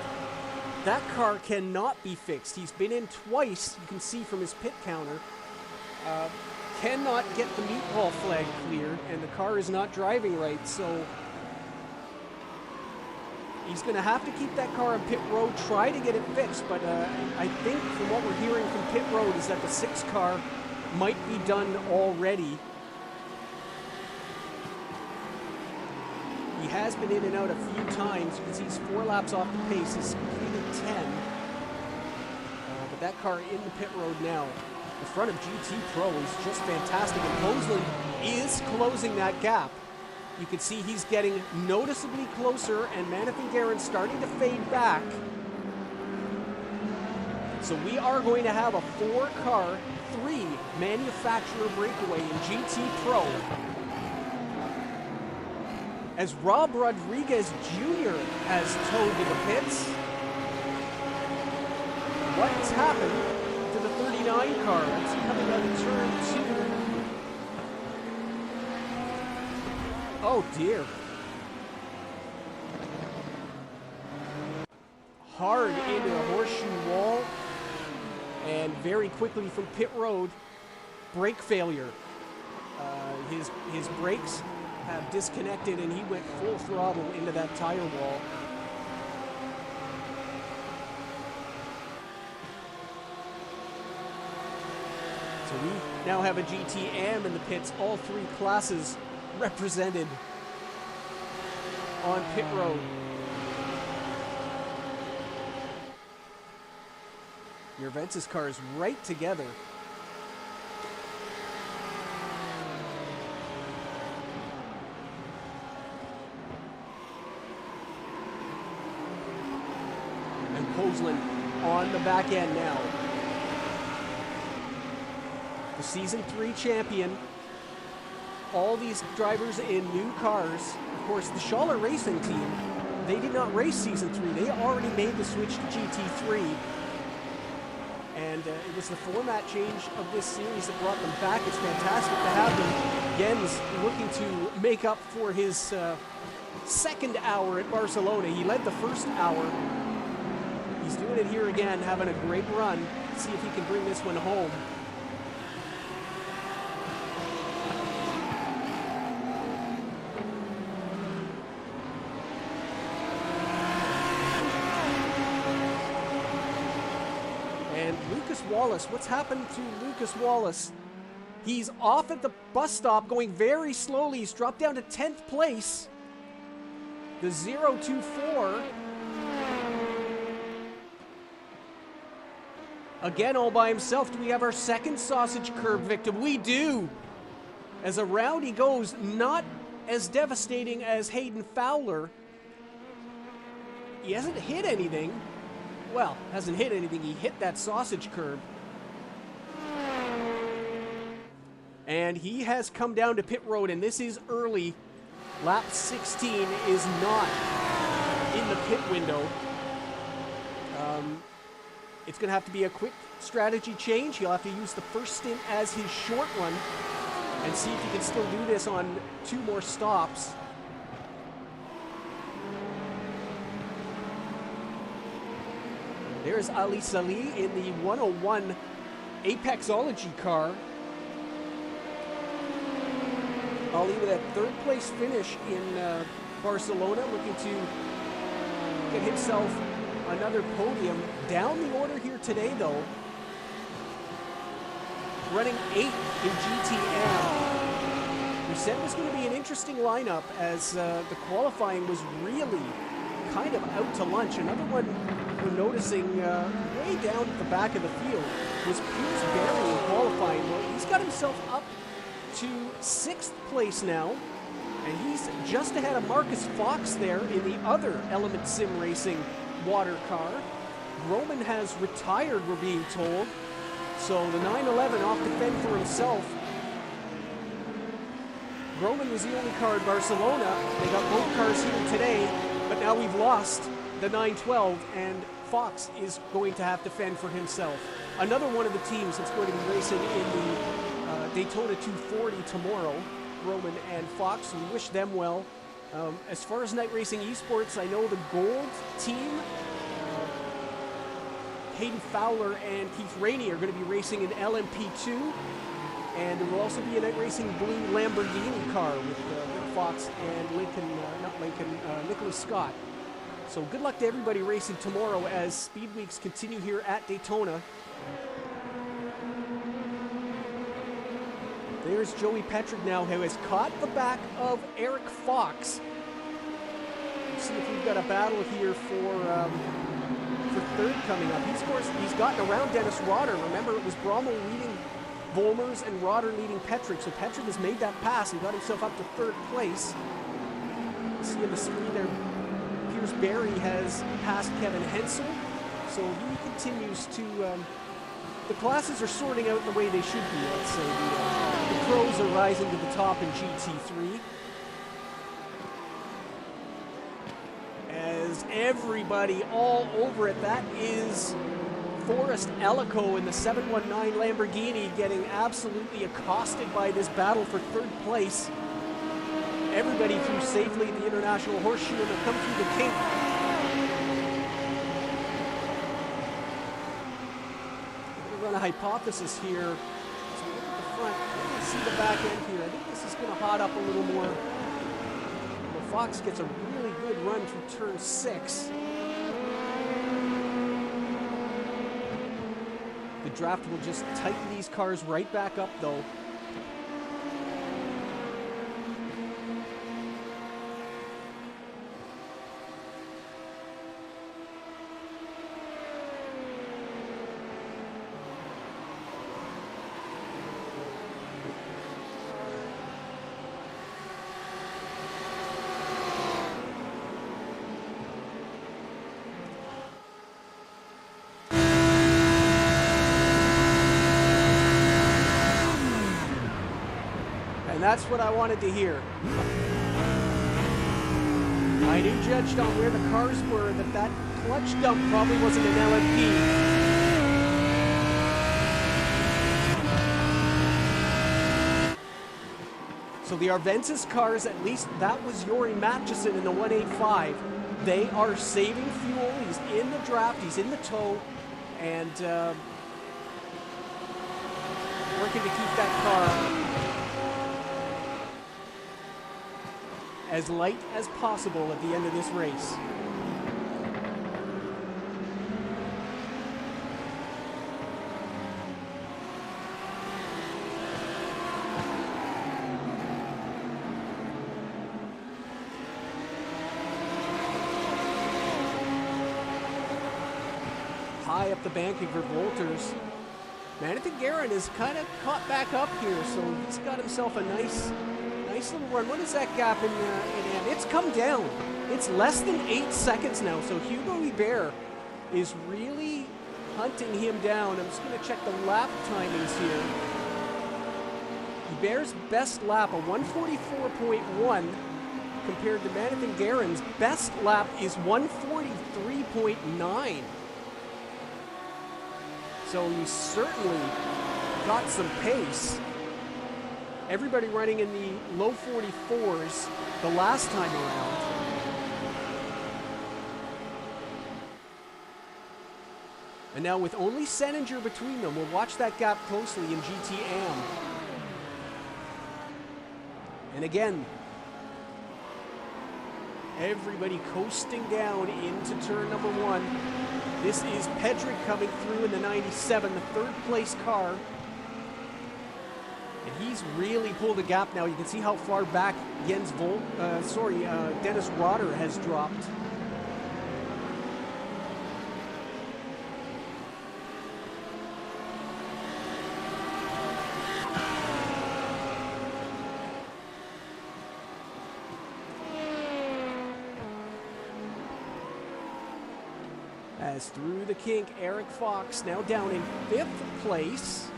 that car cannot be fixed. He's been in twice, you can see from his pit counter. Cannot get the meatball flag cleared, and the car is not driving right, so he's going to have to keep that car on pit road, try to get it fixed, but I think from what we're hearing from pit road is that the 6 car might be done already. He has been in and out a few times. You can see he's 4 laps off the pace. He's completed 10. But that car in the pit road now. The front of GT Pro is just fantastic. And Bosley is closing that gap. You can see he's getting noticeably closer, and Maneth and Guerin starting to fade back. So we are going to have a 4-car, 3 manufacturer breakaway in GT Pro, as Rob Rodriguez Jr. has towed to the pits. What's happened to the 39 car? It's coming out of turn 2. Oh dear. Hard into the horseshoe wall, and very quickly from pit road, brake failure. His brakes have disconnected, and he went full throttle into that tire wall. So we now have a GTM in the pits, all 3 classes represented on pit road. Your Ventus car is right together. On the back end now. The Season 3 champion. All these drivers in new cars. Of course, the Schaller Racing team, they did not race Season 3. They already made the switch to GT3. And it was the format change of this series that brought them back. It's fantastic to have them. Jens looking to make up for his second hour at Barcelona. He led the first hour. He's doing it here again, having a great run. Let's see if he can bring this one home. And Lucas Wallace, what's happened to Lucas Wallace? He's off at the bus stop going very slowly. He's dropped down to 10th place. The 024. Again, all by himself. Do we have our second sausage curb victim? We do. As around he goes, not as devastating as Hayden Fowler. he hasn't hit anything. Well, hasn't hit anything. He hit that sausage curb. And he has come down to pit road, and this is early. Lap 16 is not in the pit window. It's going to have to be a quick strategy change. He'll have to use the first stint as his short one and see if he can still do this on 2 more stops. There's Ali Salih in the 101 Apexology car. Ali with a 3rd place finish in Barcelona, looking to get himself another podium. Down the order here today, though. Running 8th in GTM. We said it was going to be an interesting lineup as the qualifying was really kind of out to lunch. Another one we're noticing way down at the back of the field was Piers Barry in qualifying. Well, he's got himself up to 6th place now, and he's just ahead of Marcus Fox there in the other Element Sim Racing water car. Roman has retired, we're being told, so the 911 off to fend for himself. Roman was the only car in Barcelona. They got both cars here today, but now we've lost the 912, and Fox is going to have to fend for himself. Another one of the teams that's going to be racing in the Daytona 240 tomorrow, Roman and Fox. We wish them well. As far as Night Racing Esports, I know the Gold team, Hayden Fowler and Keith Rainey, are going to be racing in LMP2, and there will also be a Night Racing Blue Lamborghini car with Rick Fox and Nicholas Scott. So good luck to everybody racing tomorrow as Speed Weeks continue here at Daytona. There's Joey Petrick now, who has caught the back of Eric Fox. Let's see if we've got a battle here for 3rd coming up. He's gotten around Dennis Rotter. Remember, it was Brommel leading Volmers and Rotter leading Petrick. So Petrick has made that pass and got himself up to 3rd place. See on the screen there, Piers Barry has passed Kevin Hensel. So he continues to... the classes are sorting out the way they should be, let's say. The pros are rising to the top in GT3. As everybody all over it, that is Forrest Ellico in the 719 Lamborghini getting absolutely accosted by this battle for 3rd place. Everybody through safely the International Horseshoe and they'll come through the kink. Run a hypothesis here. So look at the front. Let's see the back end here. I think this is going to hot up a little more. Well, Fox gets a really good run through turn 6. The draft will just tighten these cars right back up, though. And that's what I wanted to hear. I knew, judged on where the cars were, that clutch dump probably wasn't an LMP. So the Arventus cars, at least that was Yori Matchison in the 185. They are saving fuel. He's in the draft, he's in the tow, and working to keep that car as light as possible at the end of this race. High up the banking for Volters. Manathan Guerin is kind of caught back up here, so he's got himself a nice Nice little run. What is that gap in AM? It's come down. It's less than 8 seconds now. So Hugo Hubert is really hunting him down. I'm just going to check the lap timings here. Hubert's best lap, a 144.1, compared to Manathan Guerin's best lap is 143.9. So he's certainly got some pace. Everybody running in the low 44s the last time around. And now with only Seninger between them, we'll watch that gap closely in GTM. And again, everybody coasting down into turn number 1. This is Pedrick coming through in the 97, the third place car. And he's really pulled a gap now. You can see how far back Dennis Rotter has dropped. As through the kink, Eric Fox now down in 5th place.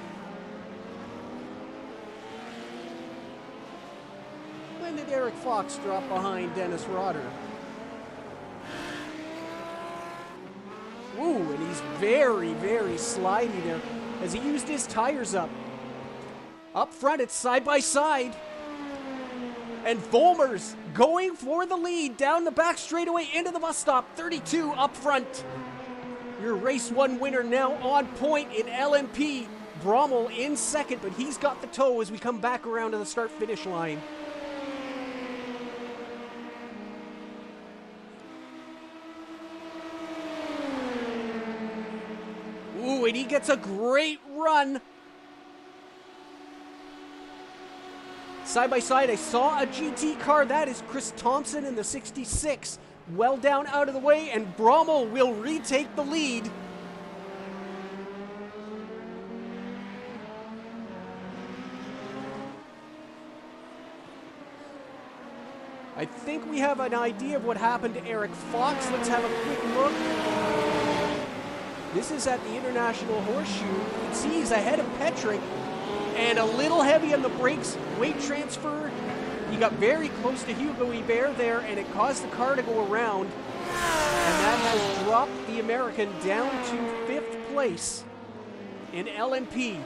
When did Eric Fox drop behind Dennis Rotter? Ooh, and he's very, very slidey there as he used his tires up. Up front, it's side by side. And Volmers going for the lead down the back straightaway into the bus stop. 32 up front. Your race 1 winner now on point in LMP. Brommel in second, but he's got the tow as we come back around to the start-finish line. Ooh, and he gets a great run. Side by side, I saw a GT car. That is Chris Thompson in the 66. Well down out of the way, and Brommel will retake the lead. I think we have an idea of what happened to Eric Fox. Let's have a quick look. This is at the International Horseshoe. You can see he's ahead of Petrick and a little heavy on the brakes. Weight transfer. He got very close to Hugo Hubert there, and it caused the car to go around. And that has dropped the American down to 5th place in LMP.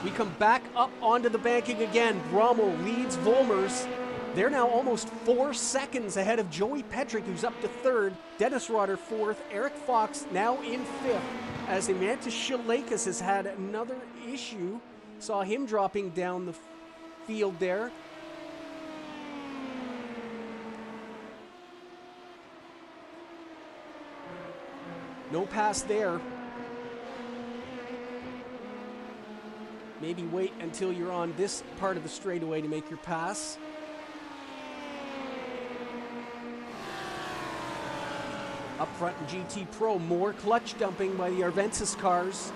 We come back up onto the banking again. Brommel leads Volmers. They're now almost 4 seconds ahead of Joey Petrick, who's up to 3rd. Dennis Rotter 4th. Eric Fox now in 5th, as Imantas Shilakis has had another issue. Saw him dropping down the field there. No pass there. Maybe wait until you're on this part of the straightaway to make your pass. Up front in GT Pro, more clutch dumping by the Arvensis cars.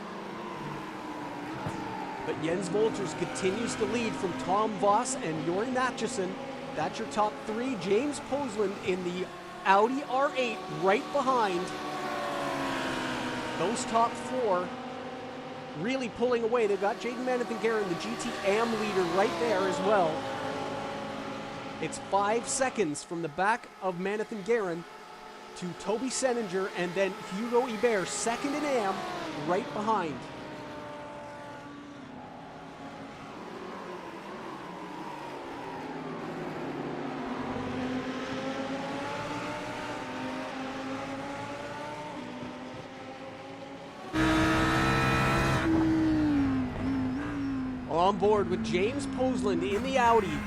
But Jens Wolters continues to lead from Tom Voss and Jori Matchison. That's your top 3. James Posland in the Audi R8 right behind. Those top 4 really pulling away. They've got Jaden Manathan Guerin, the GT Am leader, right there as well. It's 5 seconds from the back of Manathan Guerin to Toby Seninger, and then Hugo Hubert, second in Am, right behind. On board with James Posland in the Audi.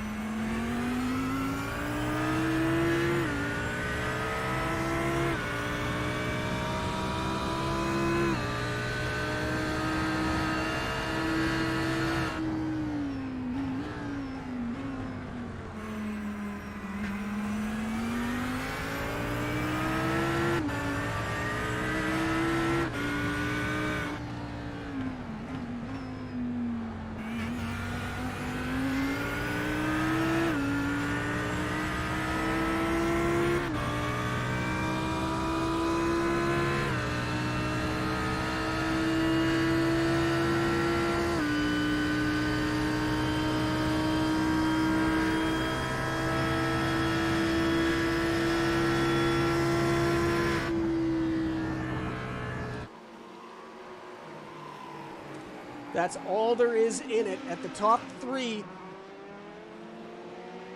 That's all there is in it at the top three.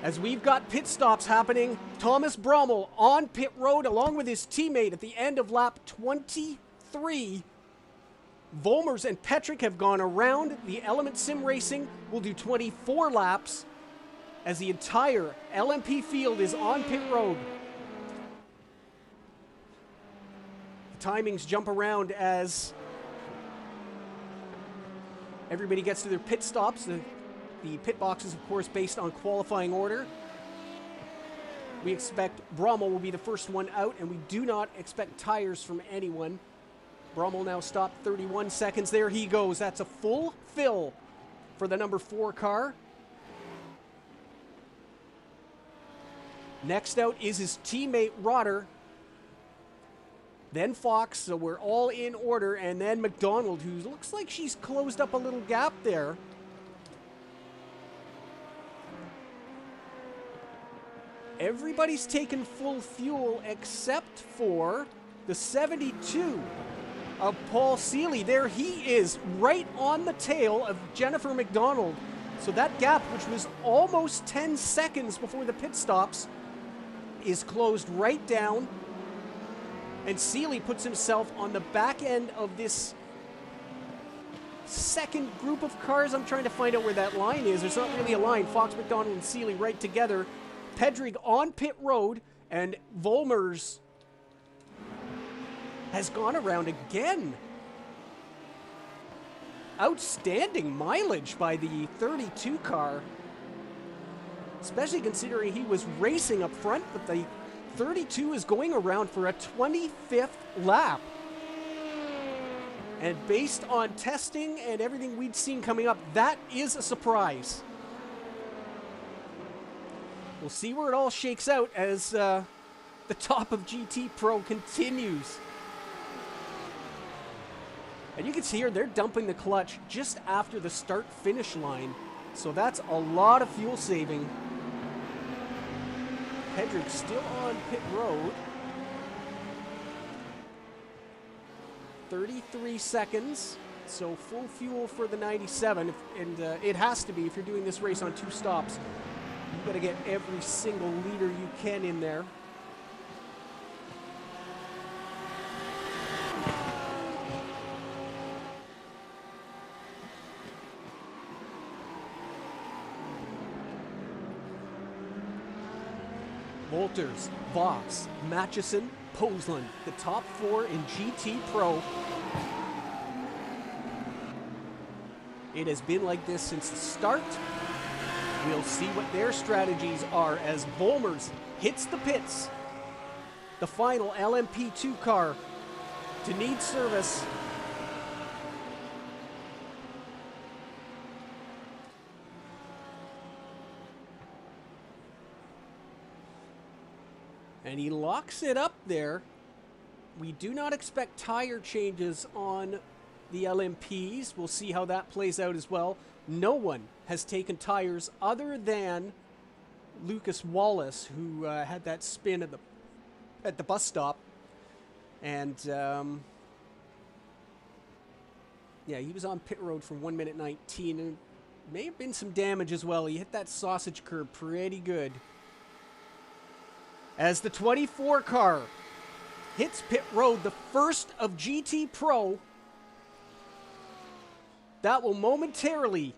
As we've got pit stops happening, Thomas Brommel on pit road along with his teammate at the end of lap 23. Volmers and Petrick have gone around. The Element Sim Racing will do 24 laps as the entire LMP field is on pit road. The timings jump around as everybody gets to their pit stops. The pit box is, of course, based on qualifying order. We expect Brommel will be the first one out, and we do not expect tires from anyone. Brommel now stopped 31 seconds. There he goes. That's a full fill for the number 4 car. Next out is his teammate Rotter. Then Fox, so we're all in order. And then McDonald, who looks like she's closed up a little gap there. Everybody's taken full fuel except for the 72 of Paul Seeley. There he is, right on the tail of Jennifer McDonald. So that gap, which was almost 10 seconds before the pit stops, is closed right down. And Seeley puts himself on the back end of this second group of cars. I'm trying to find out where that line is. There's not really a line. Fox, McDonald, and Seeley right together. Pedrig on pit road, and Volmers has gone around again. Outstanding mileage by the 32 car, especially considering he was racing up front, but the 32 is going around for a 25th lap. And based on testing and everything we'd seen coming up, that is a surprise. We'll see where it all shakes out as the top of GT Pro continues. And you can see here, they're dumping the clutch just after the start-finish line. So that's a lot of fuel saving. Pedrick still on pit road. 33 seconds. So full fuel for the 97. And it has to be if you're doing this race on 2 stops. You've got to get every single liter you can in there. Wolters, Voss, Matchison, Posland, the top 4 in GT Pro. It has been like this since the start. We'll see what their strategies are as Volmers hits the pits. The final LMP2 car to need service. And he locks it up there. We do not expect tire changes on the LMPs. We'll see how that plays out as well. No one has taken tires other than Lucas Wallace, who had that spin at the bus stop. And yeah, he was on pit road for 1 minute 19. And may have been some damage as well. He hit that sausage curb pretty good. As the 24 car hits pit road, the first of GT Pro, that will momentarily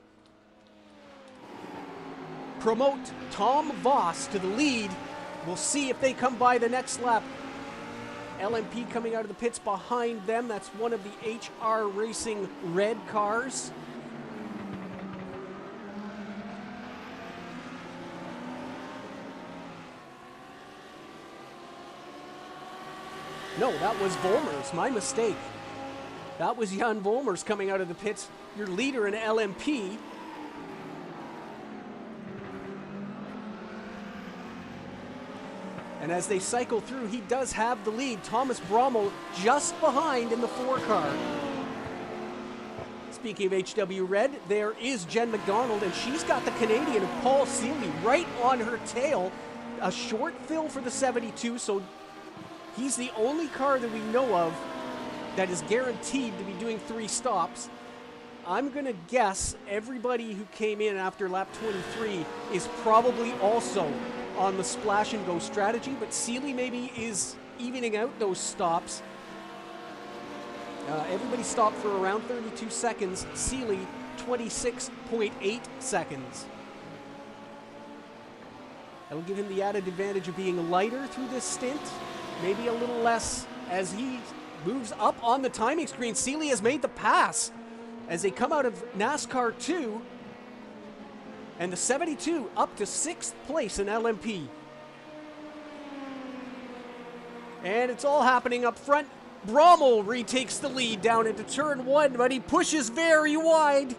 promote Tom Voss to the lead. We'll see if they come by the next lap. LMP coming out of the pits behind them. That's one of the HR Racing red cars. No, that was Volmers. My mistake. That was Jan Volmers coming out of the pits, your leader in LMP. And as they cycle through, he does have the lead. Thomas Brommel just behind in the 4 car. Speaking of HW Red, there is Jen McDonald, and she's got the Canadian Paul Seeley right on her tail. A short fill for the 72, so he's the only car that we know of that is guaranteed to be doing 3 stops. I'm going to guess everybody who came in after lap 23 is probably also on the splash and go strategy, but Seeley maybe is evening out those stops. Everybody stopped for around 32 seconds. Seeley, 26.8 seconds. That'll give him the added advantage of being lighter through this stint. Maybe a little less as he moves up on the timing screen. Seeley has made the pass as they come out of NASCAR 2. And the 72 up to 6th place in LMP. And it's all happening up front. Brommel retakes the lead down into turn 1, but he pushes very wide.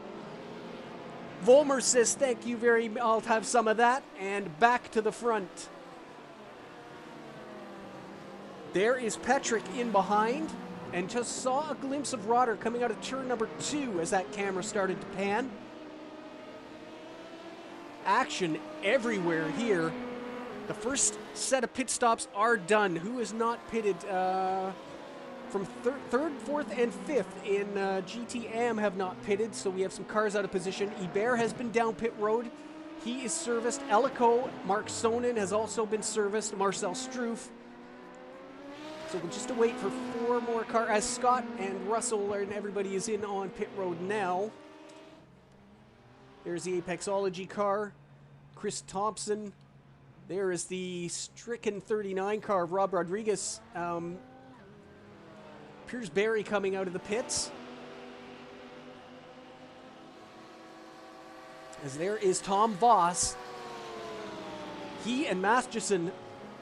Volmer says, thank you very much, I'll have some of that, and back to the front. There is Petrick in behind, and just saw a glimpse of Rotter coming out of turn number 2 as that camera started to pan. Action everywhere here. The first set of pit stops are done. Who is not pitted? From 3rd, 4th, and 5th in GTM have not pitted, so we have some cars out of position. Hebert has been down pit road. He is serviced. Ellico, Mark Sonnen has also been serviced. Marcel Struff. So we'll just wait for 4 more cars as Scott and Russell and everybody is in on pit road now. There's the Apexology car. Chris Thompson. There is the Stricken 39 car of Rob Rodriguez. Piers Barry coming out of the pits. As there is Tom Voss. He and Masterson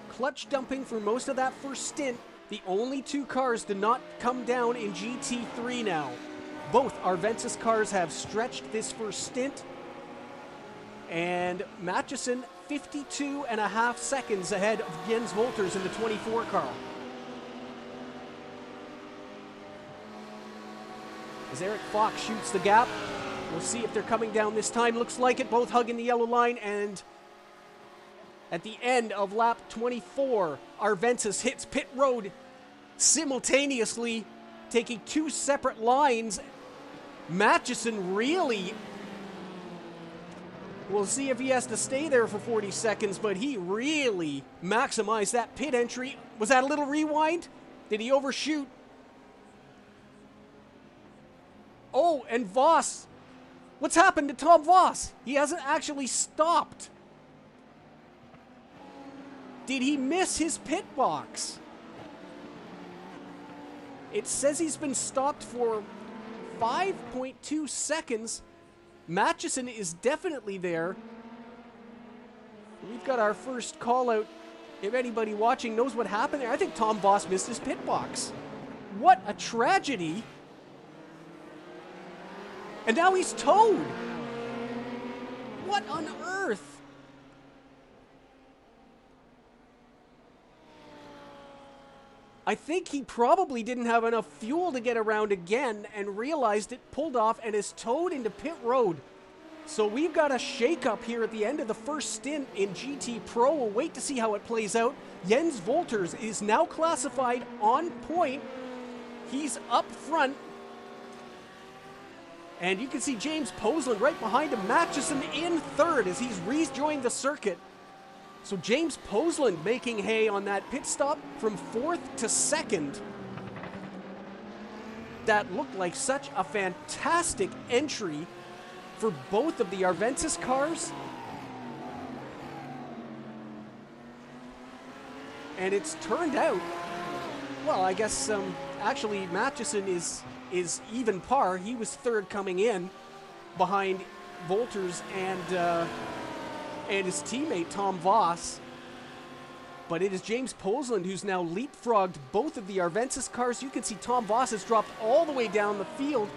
clutch dumping for most of that first stint. The only 2 cars to not come down in GT3 now. Both Arventus cars have stretched this first stint. And Matheson 52.5 seconds ahead of Jens Wolters in the 24 car. As Eric Fox shoots the gap, we'll see if they're coming down this time. Looks like it, both hugging the yellow line, and at the end of lap 24, Arventus hits pit road simultaneously, taking 2 separate lines. Matchison really, we'll see if he has to stay there for 40 seconds, but he really maximized that pit entry. Was that a little rewind? Did he overshoot? Oh, and Voss. What's happened to Tom Voss? He hasn't actually stopped. Did he miss his pit box? It says he's been stopped for 5.2 seconds. Matchison is definitely there. We've got our first call out. If anybody watching knows what happened there, I think Tom Voss missed his pit box. What a tragedy. And now he's towed. What on earth? I think he probably didn't have enough fuel to get around again and realized it, pulled off, and is towed into pit road. So we've got a shakeup here at the end of the first stint in GT Pro. We'll wait to see how it plays out. Jens Wolters is now classified on point. He's up front. And you can see James Posland right behind him. Matchison in 3rd as he's rejoined the circuit. So James Posland making hay on that pit stop from 4th to 2nd. That looked like such a fantastic entry for both of the Arventus cars. And it's turned out, well, I guess actually Matchison is even par. He was 3rd coming in behind Wolters and his teammate Tom Voss. But it is James Posland who's now leapfrogged both of the Arventus cars. You can see Tom Voss has dropped all the way down the field.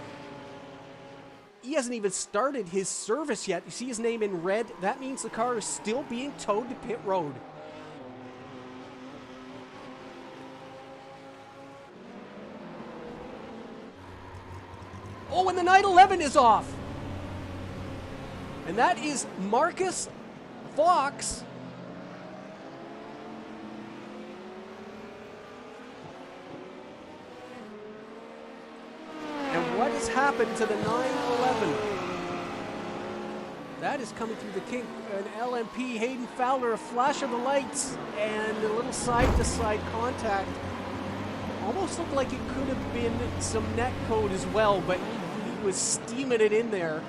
He hasn't even started his service yet. You see his name in red? That means the car is still being towed to pit road. Oh, and the 911 is off. And that is Marcus Fox. And what is happened to the 911? That is coming through the kink. An LMP, Hayden Fowler, a flash of the lights, and a little side-to-side contact. Almost looked like it could have been some net code as well, but he was steaming it in there.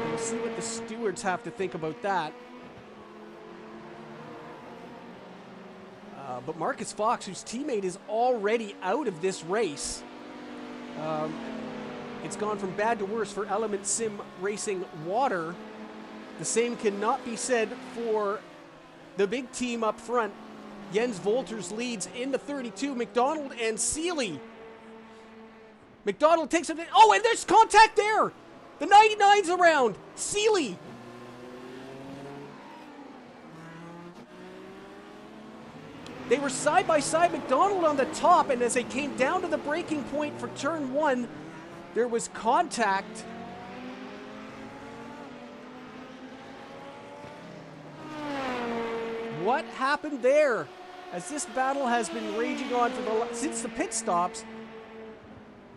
We'll see what the stewards have to think about that. But Marcus Fox, whose teammate is already out of this race, it's gone from bad to worse for Element Sim Racing Water. The same cannot be said for the big team up front. Jens Wolters leads in the 32, McDonald and Seeley. McDonald takes it. Oh, and there's contact there. The 99's around. Seeley. They were side by side, McDonald on the top, and as they came down to the braking point for turn 1, there was contact. What happened there? As this battle has been raging on since the pit stops.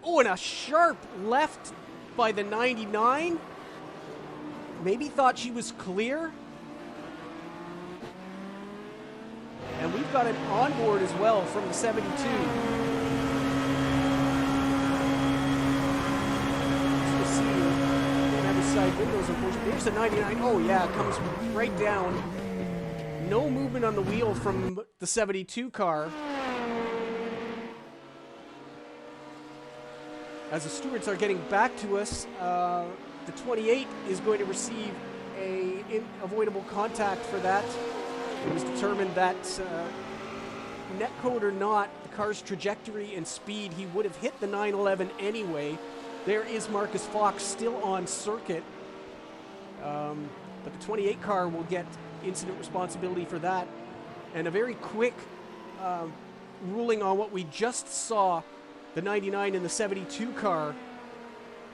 Oh, and a sharp left by the 99. Maybe thought she was clear. And we've got an onboard as well from the 72. So we'll see. Don't have the side windows, unfortunately. There's the 99. Oh, yeah, it comes right down. No movement on the wheel from the 72 car. As the stewards are getting back to us, the 28 is going to receive a unavoidable contact for that. It was determined that netcode or not, the car's trajectory and speed, he would have hit the 911 anyway. There is Marcus Fox still on circuit. But the 28 car will get incident responsibility for that. And a very quick ruling on what we just saw, the 99 and the 72 car.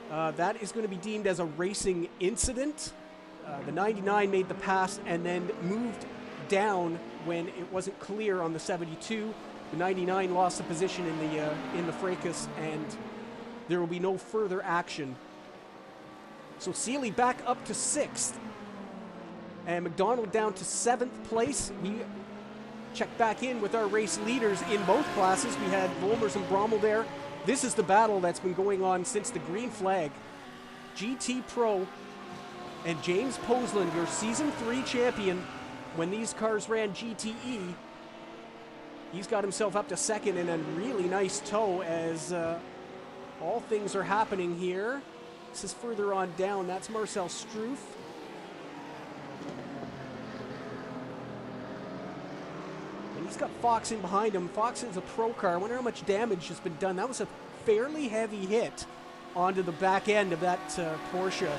That is going to be deemed as a racing incident. The 99 made the pass and then moved down when it wasn't clear on the 72. The 99 lost the position in the fracas, and there will be no further action. So Seeley back up to 6th, and McDonald down to 7th place. We check back in with our race leaders in both classes. We had Volmers and Brommel there. This is the battle that's been going on since the green flag. GT Pro and James Posland, your Season 3 champion, when these cars ran GTE, he's got himself up to 2nd in a really nice tow as all things are happening here. This is further on down. That's Marcel Struff. And he's got Fox in behind him. Fox is a pro car. I wonder how much damage has been done. That was a fairly heavy hit onto the back end of that Porsche.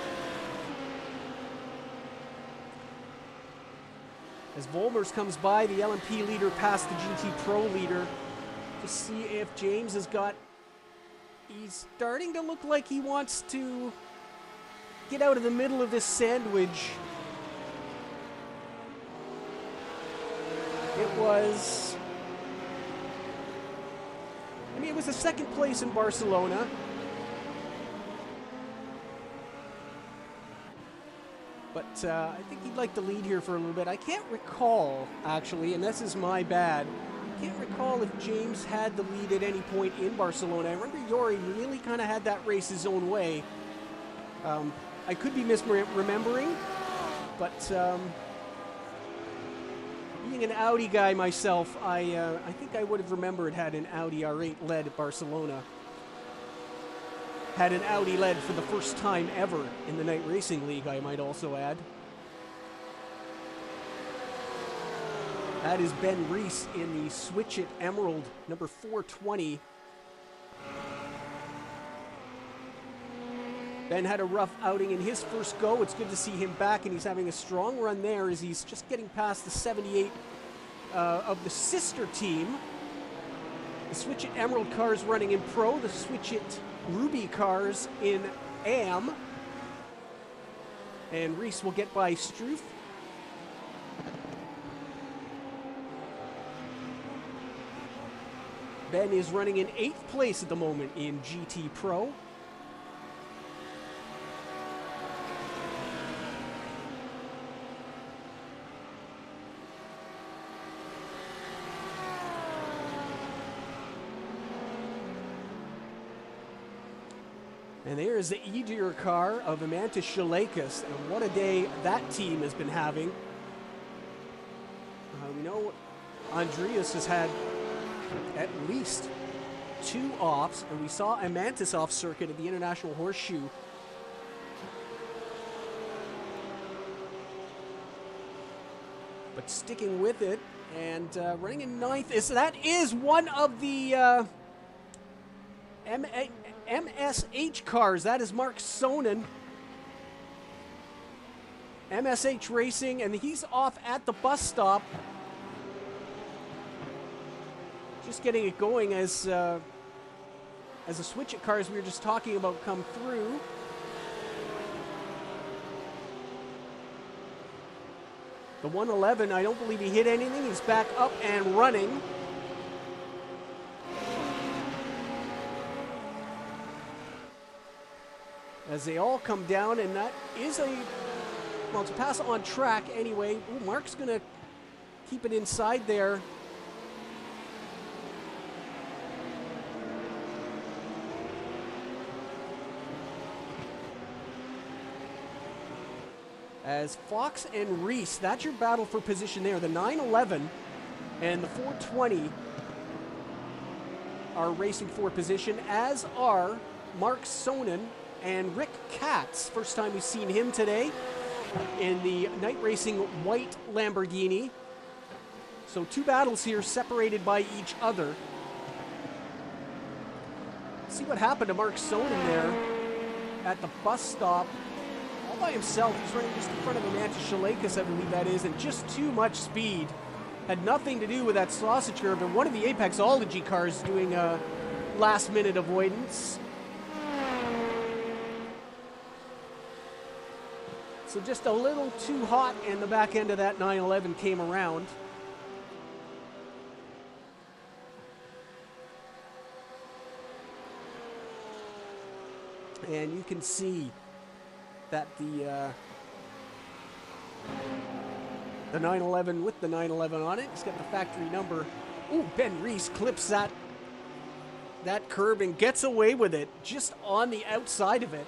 As Volmers comes by, the LMP leader past the GT Pro leader to see if James has got... He's starting to look like he wants to get out of the middle of this sandwich. It was... I mean, it was a 2nd place in Barcelona. But I think he'd like to lead here for a little bit. I can't recall, actually, and this is my bad. I can't recall if James had the lead at any point in Barcelona. I remember Yori really kind of had that race his own way. I could be misremembering, but being an Audi guy myself, I think I would have remembered had an Audi R8 led at Barcelona. Had an Audi led for the first time ever in the Night Racing League, I might also add. That is Ben Reese in the Switch It Emerald, number 420. Ben had a rough outing in his first go. It's good to see him back, and he's having a strong run there as he's just getting past the 78 of the sister team. The Switch It Emerald cars running in Pro, the Switch It Ruby cars in AM. And Reese will get by Struff. Ben is running in 8th place at the moment in GT Pro. And there's the Edir car of Amantis Shalakas, and what a day that team has been having. We know Andreas has had at least 2 offs, and we saw Amantis off circuit at the International Horseshoe. But sticking with it and running in 9th, that is one of the MSH cars. That is Mark Sonnen. MSH Racing, and he's off at the bus stop. Just getting it going as the switch-it cars we were just talking about come through. The 111, I don't believe he hit anything. He's back up and running. As they all come down, and that is well, it's a pass on track anyway. Ooh, Mark's going to keep it inside there. As Fox and Reese, that's your battle for position there. The 911 and the 420 are racing for position, as are Mark Sonnen and Rick Katz. First time we've seen him today in the night racing white Lamborghini. So 2 battles here separated by each other. See what happened to Mark Sonnen there at the bus stop. All by himself. He's running just in front of Amantis Shalakas, I believe that is, and just too much speed. Had nothing to do with that sausage curve, and one of the Apexology cars doing a last-minute avoidance. So just a little too hot, and the back end of that 911 came around. And you can see that the 911 with the 911 on it, it's got the factory number. Ooh, Ben Reese clips that curb and gets away with it just on the outside of it.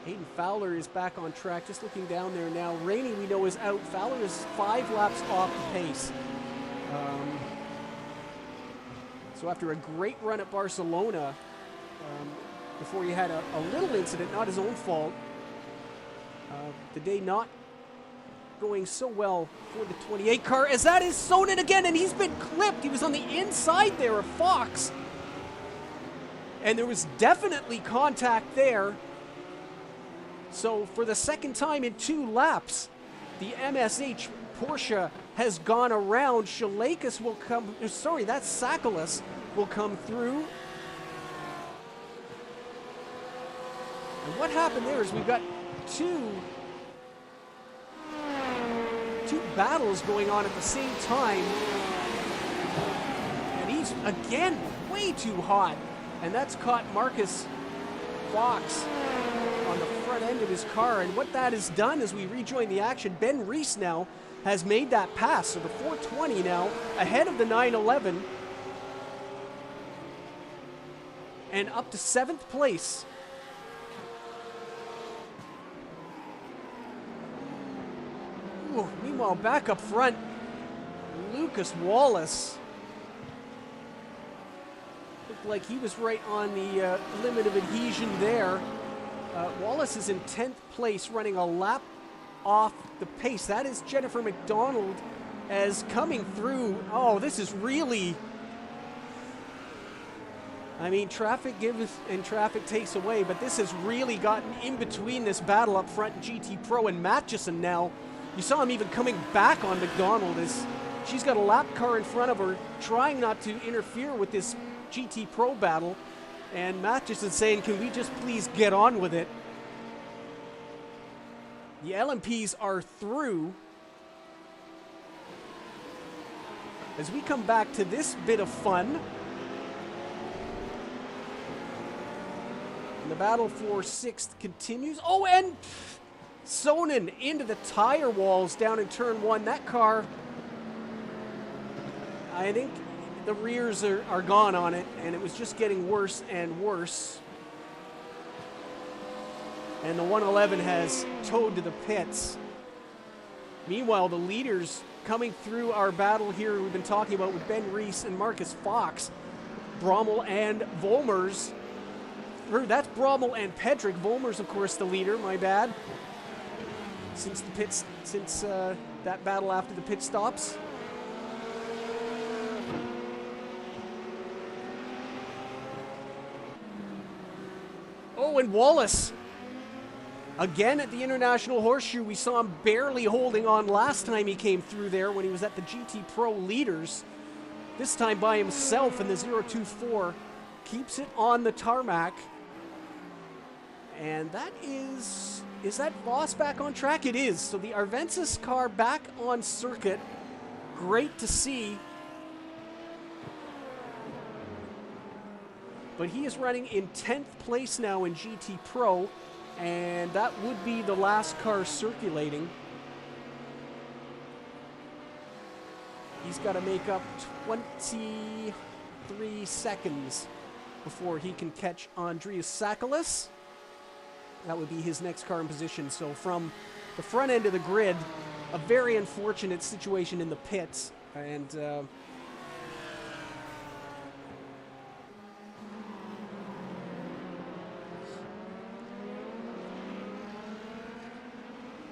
Hayden Fowler is back on track, just looking down there now. Rainey, we know, is out. Fowler is 5 laps off the pace. So after a great run at Barcelona, before he had a little incident, not his own fault, the day not going so well for the 28 car, as that is Sonnen again, and he's been clipped. He was on the inside there of Fox. And there was definitely contact there. So for the second time in 2 laps, the MSH Porsche has gone around. Shalakas will come, sorry, that's Sakalas will come through. And what happened there is we've got two battles going on at the same time. And he's, again, way too hot. And that's caught Marcus Fox on the front end of his car, and what that has done as we rejoin the action, Ben Reese now has made that pass, so the 420 now ahead of the 911 and up to 7th place. Ooh, meanwhile, back up front, Lucas Wallace looked like he was right on the limit of adhesion there. Wallace is in 10th place, running a lap off the pace. That is Jennifer McDonald as coming through. Oh, this is really... I mean, traffic gives and traffic takes away, but this has really gotten in between this battle up front. GT Pro and Matchison now. You saw him even coming back on McDonald as she's got a lap car in front of her, trying not to interfere with this GT Pro battle. And Matchison saying, can we just please get on with it? The LMPs are through. As we come back to this bit of fun, and the battle for 6th continues. Oh, and Sonnen into the tire walls down in turn 1. That car, I think, the rears are gone on it, and it was just getting worse and worse. And the 111 has towed to the pits. Meanwhile, the leaders coming through our battle here we've been talking about with Ben Reese and Marcus Fox, Brommel and Volmers. Or that's Brommel and Pedrick. Volmers, of course, the leader, my bad. Since that battle after the pit stops. Oh, and Wallace. Again at the International Horseshoe, we saw him barely holding on last time he came through there when he was at the GT Pro Leaders. This time by himself in the 024. Keeps it on the tarmac. And that is that Voss back on track? It is. So the Arvensis car back on circuit. Great to see. But he is running in 10th place now in GT Pro. And that would be the last car circulating. He's got to make up 23 seconds before he can catch Andreas Sakalis. That would be his next car in position. So from the front end of the grid, a very unfortunate situation in the pits. And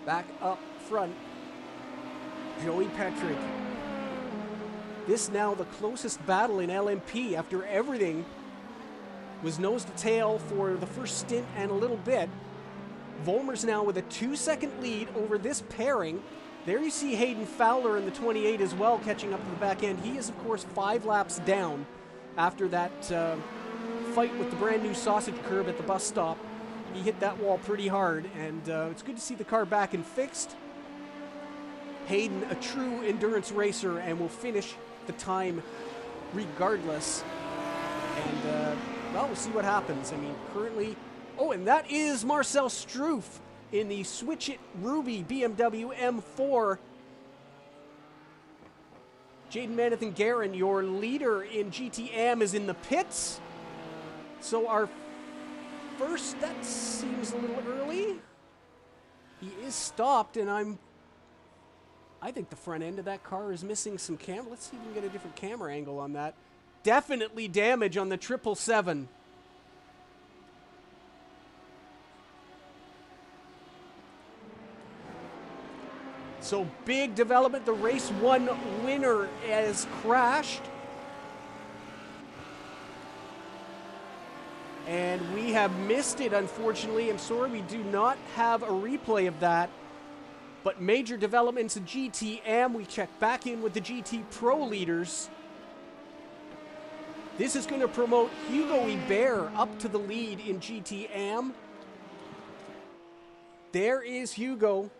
back up front, Joey Petrick. This now the closest battle in LMP after everything was nose to tail for the first stint and a little bit. Volmers now with a 2-second lead over this pairing. There you see Hayden Fowler in the 28 as well, catching up to the back end. He is, of course, 5 laps down after that fight with the brand new sausage curb at the bus stop. He hit that wall pretty hard, and it's good to see the car back and fixed. Hayden, a true endurance racer, and will finish the time regardless. And, well, we'll see what happens. I mean, currently... Oh, and that is Marcel Struff in the Switch It Ruby BMW M4. Jaden Manathan Guerin, your leader in GTM, is in the pits. So our first, that seems a little early. He is stopped, and I think the front end of that car is missing some camera. Let's see if we can get a different camera angle on that. Definitely damage on the 777. So big development. The race 1 winner has crashed. And we have missed it, unfortunately. I'm sorry we do not have a replay of that. But major developments in GTM. We check back in with the GT Pro leaders. This is going to promote Hugo Ibert up to the lead in GTM. There is Hugo.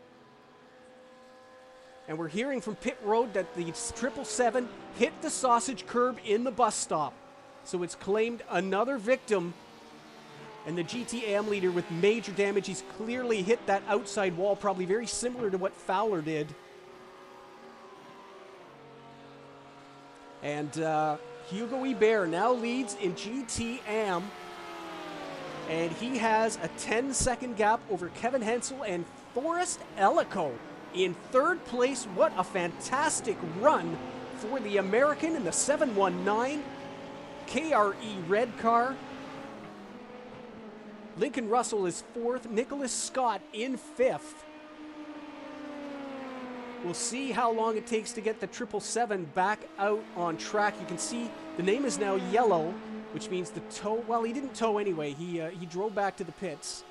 And we're hearing from pit road that the 777 hit the sausage curb in the bus stop. So it's claimed another victim. And the GTM leader with major damage. He's clearly hit that outside wall, probably very similar to what Fowler did. And Hugo Ibert now leads in GTM. And he has a 10-second gap over Kevin Hensel and Forrest Ellico in 3rd place. What a fantastic run for the American in the 719 KRE red car. Lincoln Russell is 4th. Nicholas Scott in 5th. We'll see how long it takes to get the 777 back out on track. You can see the name is now yellow, which means the tow. Well, he didn't tow anyway. He drove back to the pits.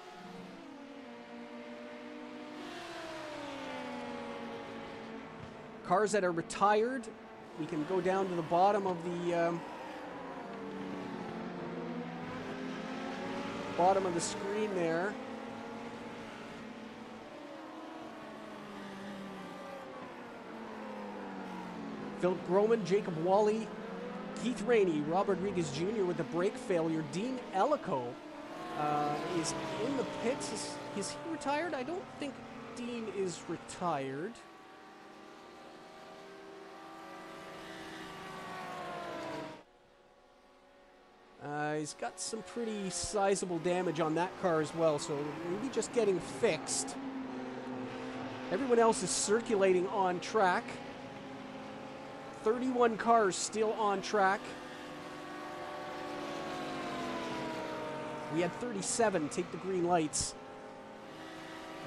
Cars that are retired, we can go down to the bottom of the screen there. Philip Groman, Jacob Wally, Keith Rainey, Rob Rodriguez Jr. with the brake failure. Dean Ellico is in the pits. Is he retired? I don't think Dean is retired. He's got some pretty sizable damage on that car as well, so maybe just getting fixed. Everyone else is circulating on track. 31 cars still on track. We had 37 take the green lights.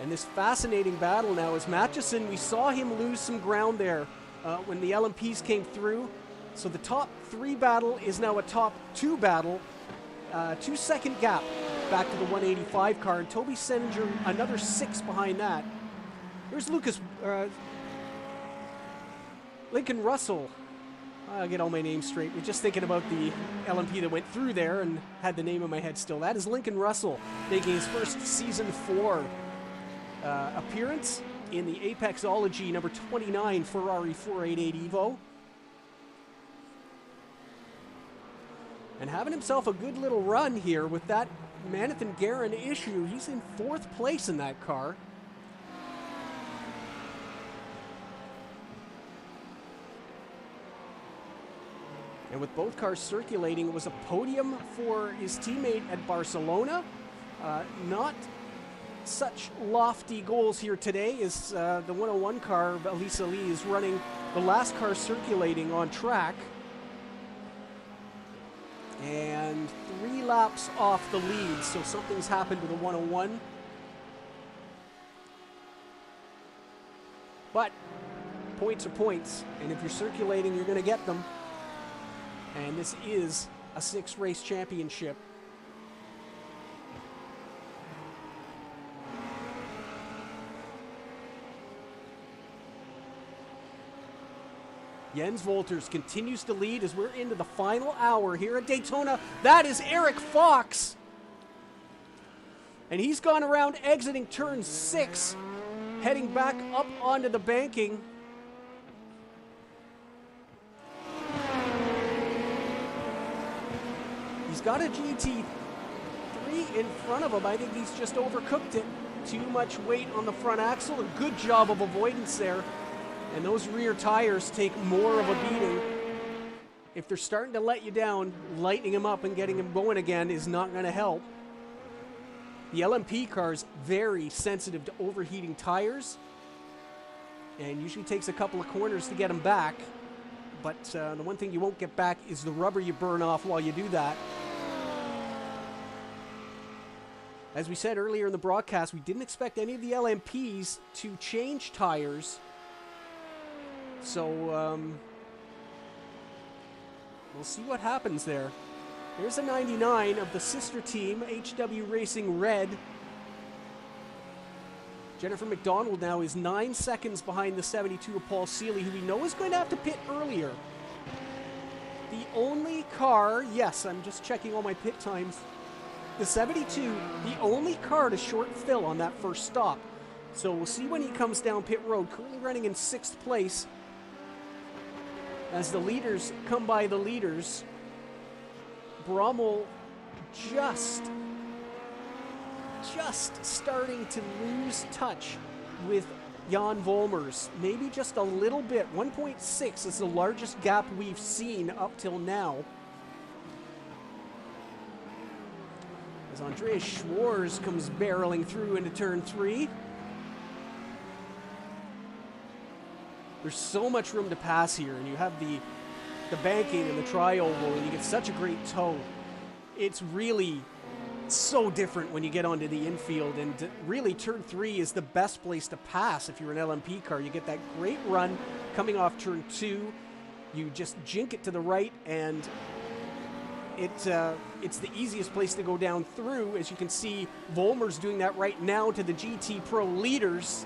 And this fascinating battle now is Matchison. We saw him lose some ground there when the LMPs came through. So the top 3 battle is now a top 2 battle. 2-second gap back to the 185 car. And Toby Senninger another 6 behind that. Here's Lincoln Russell. I'll get all my names straight. We're just thinking about the LMP that went through there and had the name in my head still. That is Lincoln Russell making his first Season 4 appearance in the Apexology number 29 Ferrari 488 Evo. And having himself a good little run here with that Manathan Guerin issue. He's in 4th place in that car. And with both cars circulating, it was a podium for his teammate at Barcelona. Not such lofty goals here today as the 101 car, Elisa Lee, is running the last car circulating on track. And 3 laps off the lead, so something's happened to the 101. But points are points, and if you're circulating, you're going to get them. And this is a 6-race championship. Jens Wolters continues to lead as we're into the final hour here at Daytona. That is Eric Fox. And he's gone around exiting turn 6, heading back up onto the banking. He's got a GT3 in front of him. I think he's just overcooked it. Too much weight on the front axle. A good job of avoidance there. And those rear tires take more of a beating. If they're starting to let you down, lightening them up and getting them going again is not going to help. The LMP car's very sensitive to overheating tires. And usually takes a couple of corners to get them back. But the one thing you won't get back is the rubber you burn off while you do that. As we said earlier in the broadcast, we didn't expect any of the LMPs to change tires. So, we'll see what happens there. Here's a 99 of the sister team, HW Racing Red. Jennifer McDonald now is 9 seconds behind the 72 of Paul Seeley, who we know is going to have to pit earlier. The only car, yes, I'm just checking all my pit times. The 72, the only car to short Phil on that first stop. So we'll see when he comes down pit road, currently running in 6th place. As the leaders come by the leaders, Brommel just starting to lose touch with Jan Volmers. Maybe just a little bit. 1.6 is the largest gap we've seen up till now. As Andreas Schwarz comes barreling through into turn 3. There's so much room to pass here, and you have the banking and the tri-oval, and you get such a great toe. It's really so different when you get onto the infield, and really turn 3 is the best place to pass if you're an LMP car. You get that great run coming off turn 2. You just jink it to the right, and it's the easiest place to go down through. As you can see, Volmer's doing that right now to the GT Pro leaders.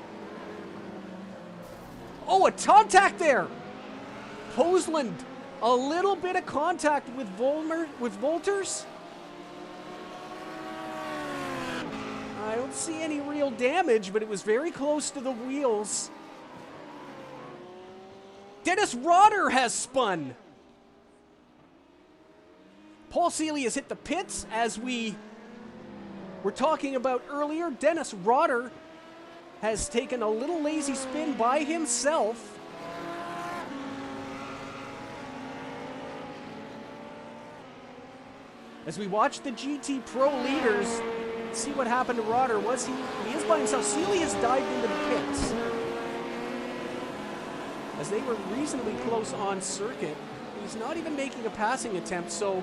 Oh, a contact there! Posland, a little bit of contact with Wolters. I don't see any real damage, but it was very close to the wheels. Dennis Rotter has spun. Paul Seeley has hit the pits, as we were talking about earlier. Dennis Rotter has taken a little lazy spin by himself. As we watch the GT Pro leaders, see what happened to Rotter. He is by himself. Seeley has dived into the pits. As they were reasonably close on circuit, he's not even making a passing attempt, so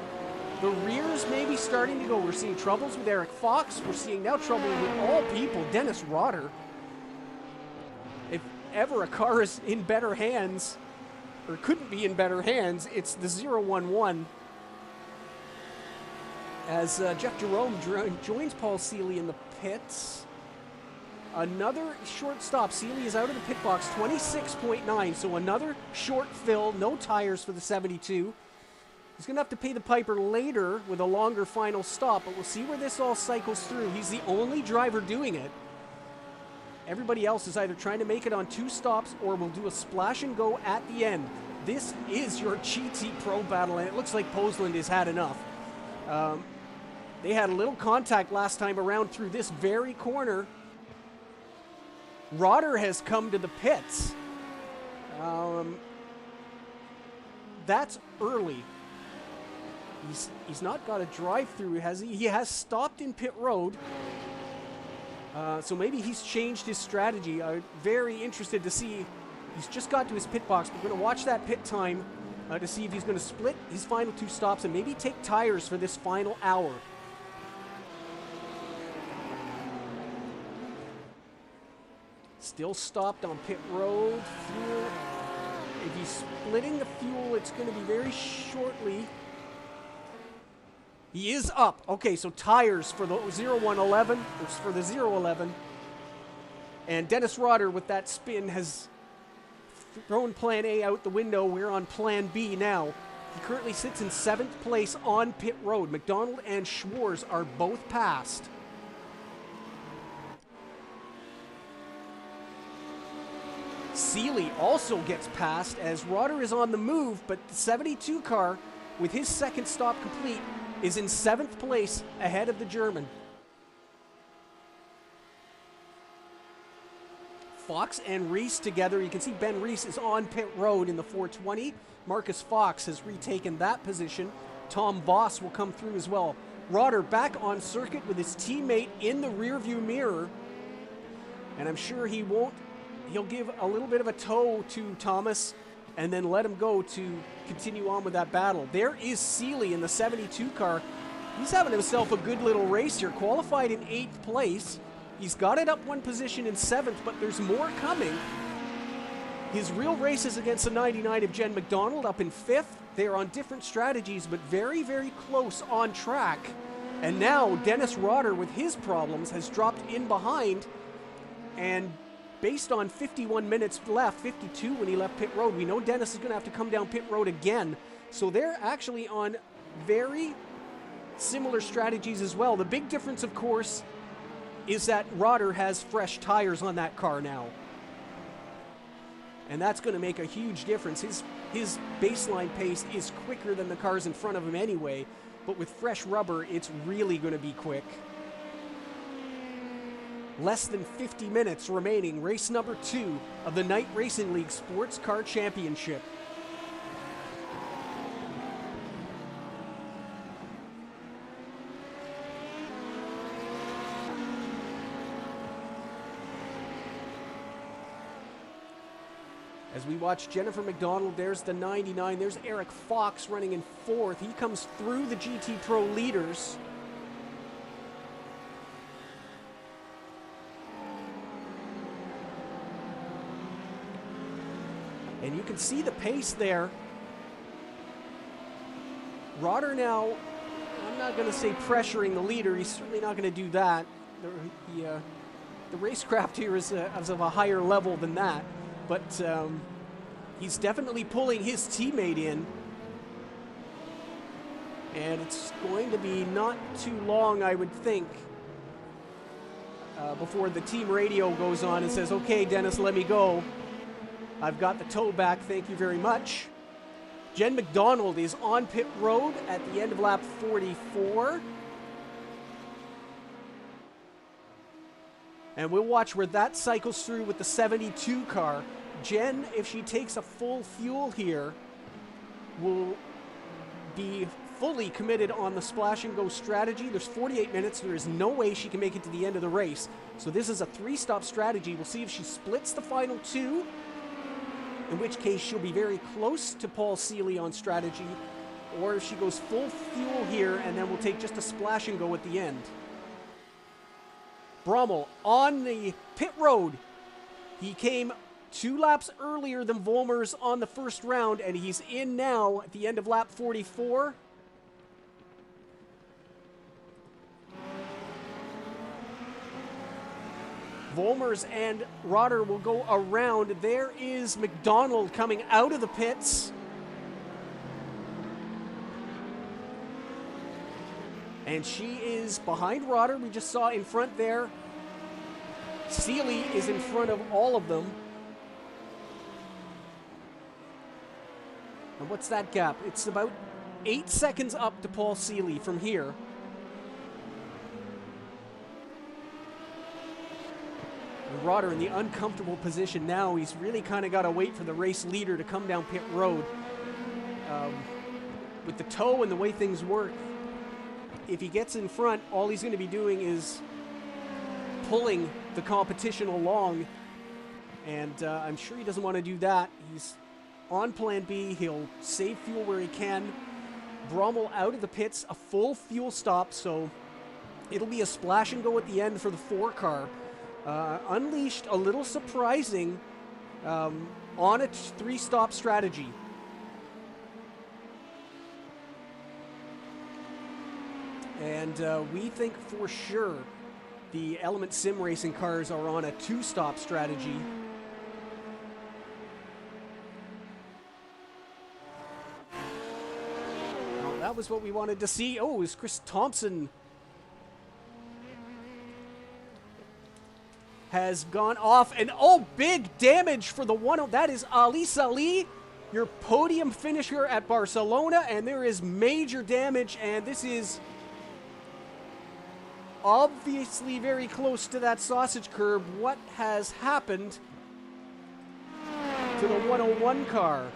the rears may be starting to go. We're seeing troubles with Eric Fox. We're seeing now trouble with all people, Dennis Rotter. If ever a car is in better hands, or couldn't be in better hands, it's the 011. As Jeff Jerome joins Paul Seeley in the pits. Another short stop. Seeley is out of the pit box, 26.9, so another short fill, no tires for the 72. He's going to have to pay the piper later with a longer final stop, but we'll see where this all cycles through. He's the only driver doing it. Everybody else is either trying to make it on 2 stops or will do a splash and go at the end. This is your GT Pro battle, and it looks like Poseland has had enough. They had a little contact last time around through this very corner. Rotter has come to the pits. That's early. He's not got a drive-through, has he? He has stopped in pit road. So maybe he's changed his strategy. I'm very interested to see. He's just got to his pit box. We're going to watch that pit time to see if he's going to split his final 2 stops and maybe take tires for this final hour. Still stopped on pit road. Fuel. If he's splitting the fuel, it's going to be very shortly. He is up. Okay, so tires for the 0111, or for the 011. And Dennis Rotter with that spin has thrown plan A out the window. We're on plan B now. He currently sits in 7th place on pit road. McDonald and Schwarz are both passed. Seeley also gets passed as Rotter is on the move, but the 72 car, with his 2nd stop complete, is in 7th place ahead of the German. Fox and Reese together. You can see Ben Reese is on pit road in the 420. Marcus Fox has retaken that position. Tom Voss will come through as well. Rotter back on circuit with his teammate in the rearview mirror. And I'm sure he'll give a little bit of a tow to Thomas and then let him go to continue on with that battle. There is Seeley in the 72 car. He's having himself a good little race here. Qualified in 8th place. He's got it up 1 position in 7th, but there's more coming. His real race is against the 99 of Jen McDonald up in 5th. They're on different strategies, but very, very close on track. And now Dennis Rotter, with his problems, has dropped in behind. And based on 51 minutes left, 52 when he left pit road, we know Dennis is going to have to come down pit road again. So they're actually on very similar strategies as well. The big difference, of course, is that Rotter has fresh tires on that car now. And that's going to make a huge difference. His baseline pace is quicker than the cars in front of him anyway, but with fresh rubber, it's really going to be quick. Less than 50 minutes remaining, race number 2 of the Night Racing League Sports Car Championship. As we watch Jennifer McDonald, there's the 99, there's Eric Fox running in 4th. He comes through the GT Pro leaders. And you can see the pace there. Rotter now, I'm not going to say pressuring the leader. He's certainly not going to do that. The racecraft here is of a higher level than that. But he's definitely pulling his teammate in. And it's going to be not too long, I would think, before the team radio goes on and says, okay, Dennis, let me go. I've got the tow back, thank you very much. Jen McDonald is on pit road at the end of lap 44. And we'll watch where that cycles through with the 72 car. Jen, if she takes a full fuel here, will be fully committed on the splash and go strategy. There's 48 minutes. There is no way she can make it to the end of the race. So this is a 3-stop strategy. We'll see if she splits the final 2, in which case she'll be very close to Paul Seeley on strategy, or if she goes full fuel here and then we'll take just a splash and go at the end. Brommel on the pit road. He came 2 laps earlier than Volmers on the first round, and he's in now at the end of lap 44. Volmers and Rotter will go around. There is McDonald coming out of the pits. And she is behind Rotter. We just saw in front there. Seeley is in front of all of them. And what's that gap? It's about 8 seconds up to Paul Seeley from here. And Rotter in the uncomfortable position now. He's really kind of got to wait for the race leader to come down pit road. With the tow and the way things work, if he gets in front, all he's going to be doing is pulling the competition along. And I'm sure he doesn't want to do that. He's on plan B. He'll save fuel where he can. Brommel out of the pits, a full fuel stop, so it'll be a splash and go at the end for the 4 car. Unleashed, a little surprising on a 3-stop strategy. And we think for sure the Element Sim Racing cars are on a 2-stop strategy. Well, that was what we wanted to see. Oh, is Chris Thompson has gone off, and oh, big damage for the 1. That is Ali Salih, your podium finisher at Barcelona, and there is major damage, and this is obviously very close to that sausage curb. What has happened to the 101 car?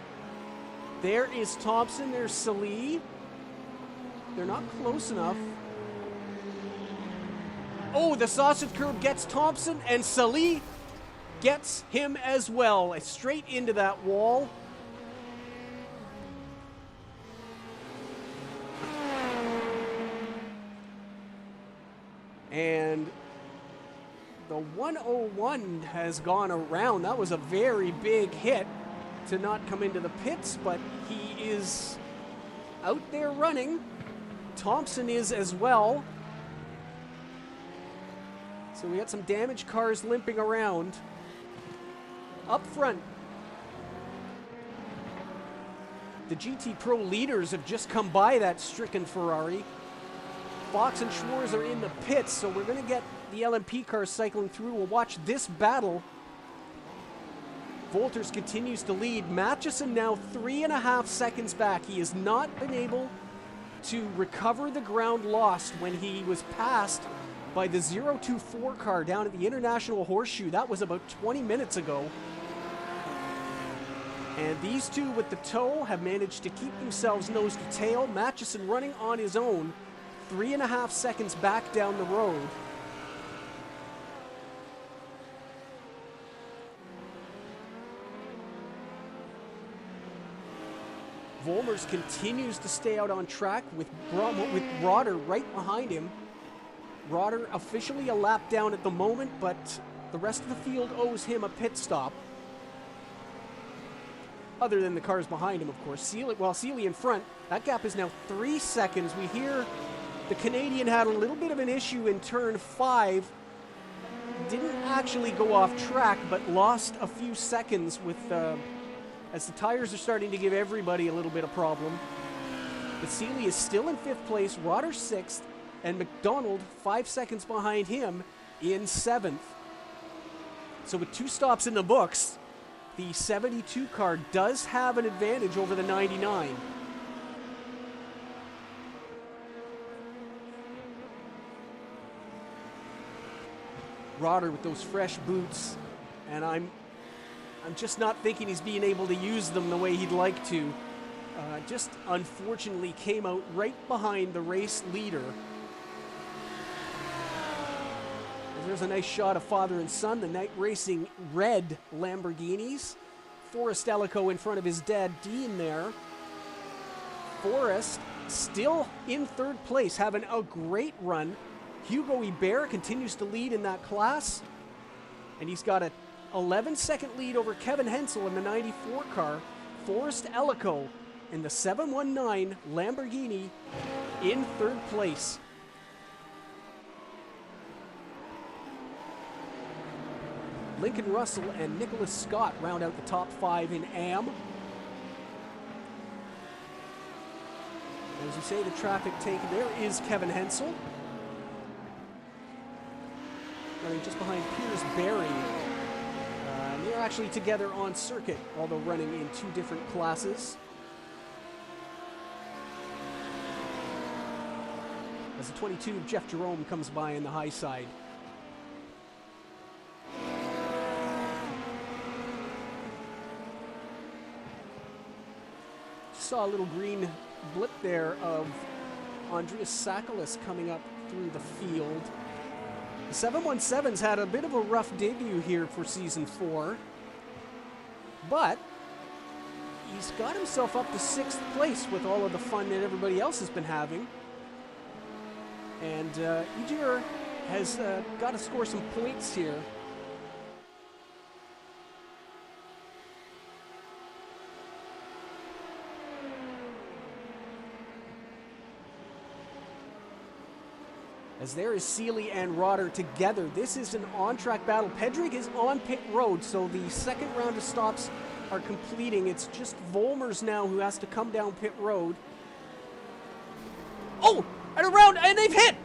There is Thompson, there's Salih. They're not close enough. Oh, the sausage curb gets Thompson, and Salih gets him as well. Straight into that wall. And the 101 has gone around. That was a very big hit to not come into the pits, but he is out there running. Thompson is as well. So we got some damaged cars limping around. Up front, the GT Pro leaders have just come by that stricken Ferrari. Fox and Schwarz are in the pits, so we're going to get the LMP cars cycling through. We'll watch this battle. Volters continues to lead. Matchison now 3.5 seconds back. He has not been able to recover the ground lost when he was passed by the 024 car down at the International Horseshoe. That was about 20 minutes ago. And these two with the tow have managed to keep themselves nose to tail. Matchison running on his own, 3.5 seconds back down the road. Volmers continues to stay out on track with Rotter right behind him. Rotter officially a lap down at the moment, but the rest of the field owes him a pit stop. Other than the cars behind him, of course. Seeley in front. That gap is now 3 seconds. We hear the Canadian had a little bit of an issue in turn 5. Didn't actually go off track, but lost a few seconds with as the tires are starting to give everybody a little bit of problem. But Seeley is still in 5th place, Rotter 6th, and McDonald 5 seconds behind him in 7th. So with 2 stops in the books, the 72 car does have an advantage over the 99. Rotter with those fresh boots, and I'm just not thinking he's being able to use them the way he'd like to. just unfortunately came out right behind the race leader. There's a nice shot of father and son, the night racing red Lamborghinis. Forrest Ellico in front of his dad, Dean, there. Forrest still in third place, having a great run. Hugo Ibert continues to lead in that class, and he's got a 11-second lead over Kevin Hensel in the 94 car. Forrest Ellico in the 719 Lamborghini in third place. Lincoln Russell and Nicholas Scott round out the top 5 in AM. As you say, the traffic taken there is Kevin Hensel. Running just behind Piers Berry. And they're actually together on circuit, although running in 2 different classes. As the 22 of Jeff Jerome comes by in the high side. Saw a little green blip there of Andreas Sakalis coming up through the field. The 717's had a bit of a rough debut here for season 4, but he's got himself up to 6th place with all of the fun that everybody else has been having. And Ejir has got to score some points here. As there is Seeley and Rotter together. This is an on-track battle. Pedrig is on pit road, so the second round of stops are completing. It's just Volmers now who has to come down pit road. Oh, and around, and they've hit!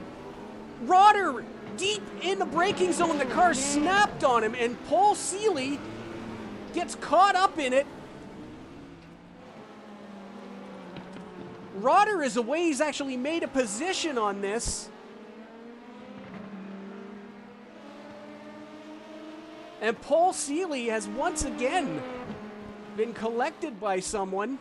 Rotter deep in the braking zone. The car snapped on him, and Paul Seeley gets caught up in it. Rotter is away. He's actually made a position on this. And Paul Seeley has once again been collected by someone.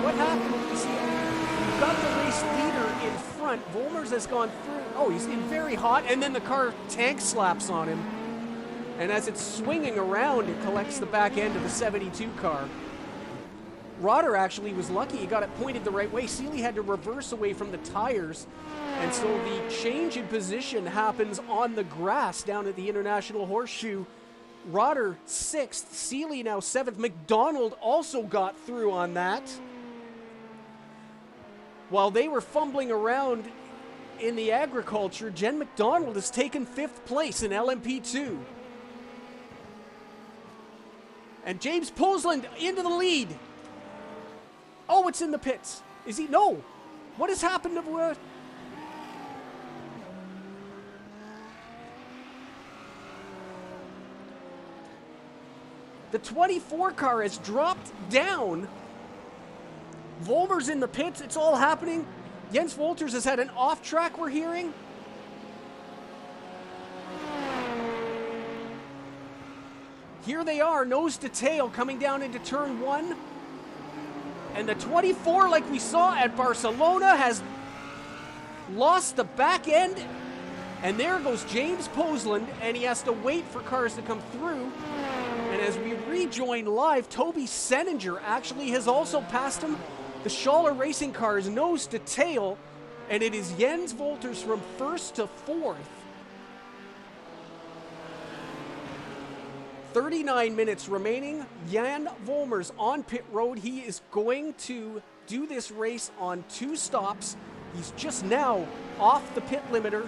What happened? You see, you've got the race leader in front. Volmers has gone through. Oh, he's in very hot, and then the car tank slaps on him. And as it's swinging around, it collects the back end of the 72 car. Rotter actually was lucky. He got it pointed the right way. Seeley had to reverse away from the tires. And so the change in position happens on the grass down at the International Horseshoe. Rotter 6th, Seeley now 7th. McDonald also got through on that. While they were fumbling around in the agriculture, Jen McDonald has taken 5th place in LMP2. And James Posland into the lead. Oh, it's in the pits. Is he? No. What has happened to... The 24 car has dropped down. Volmer's in the pits. It's all happening. Jens Wolters has had an off track, we're hearing. Here they are, nose to tail, coming down into turn 1. And the 24, like we saw at Barcelona, has lost the back end. And there goes James Posland, and he has to wait for cars to come through. And as we rejoin live, Toby Seninger actually has also passed him. The Schaller Racing car is nose to tail, and it is Jens Wolters from 1st to 4th. 39 minutes remaining. Jan Volmers on pit road. He is going to do this race on 2 stops. He's just now off the pit limiter.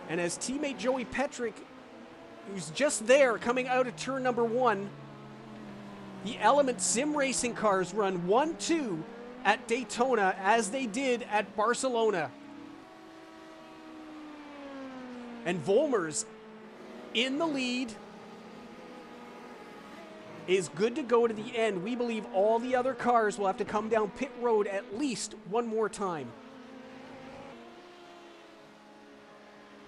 And as teammate Joey Petrick, who's just there coming out of turn number 1, the Element Sim Racing cars run 1-2 at Daytona as they did at Barcelona. And Volmers in the lead is good to go to the end. We believe all the other cars will have to come down pit road at least one more time.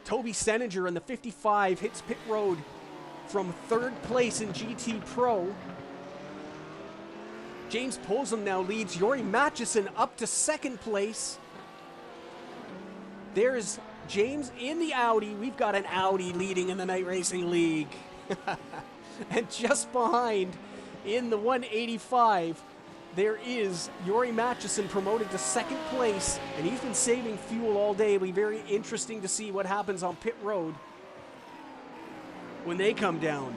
Toby Seninger in the 55 hits pit road from third place in GT Pro. James Posum now leads Yori Matchison up to second place. There's James in the Audi. We've got an Audi leading in the Night Racing League. And just behind, in the 185, there is Yori Matchison promoted to second place, and he's been saving fuel all day. It'll be very interesting to see what happens on pit road when they come down.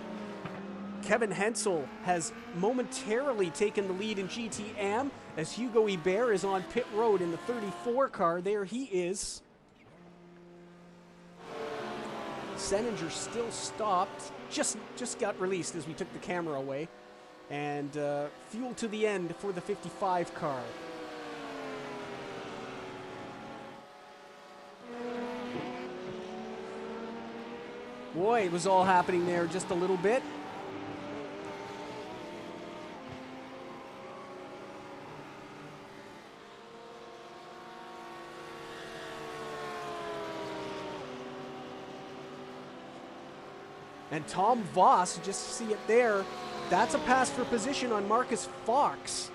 Kevin Hensel has momentarily taken the lead in GTM as Hugo Ibert is on pit road in the 34 car. There he is. Seninger still stopped, just got released as we took the camera away. And fuel to the end for the 55 car. Boy, it was all happening there just a little bit. And Tom Voss, just see it there, that's a pass for position on Marcus Fox.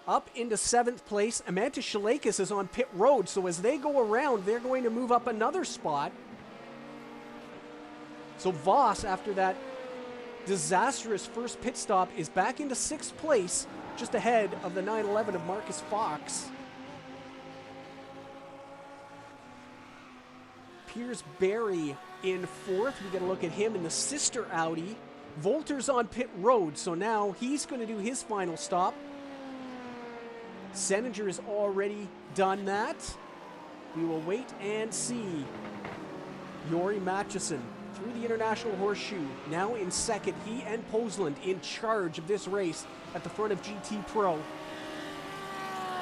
Up into 7th place, Amanda Shalakis is on pit road, so as they go around, they're going to move up another spot. So Voss, after that disastrous first pit stop, is back into 6th place, just ahead of the 911 of Marcus Fox. Piers Berry in 4th. We get a look at him in the sister Audi. Volter's on pit road, so now he's going to do his final stop. Seninger has already done that. We will wait and see. Yori Matchison through the International Horseshoe, now in second. He and Posland in charge of this race at the front of GT Pro.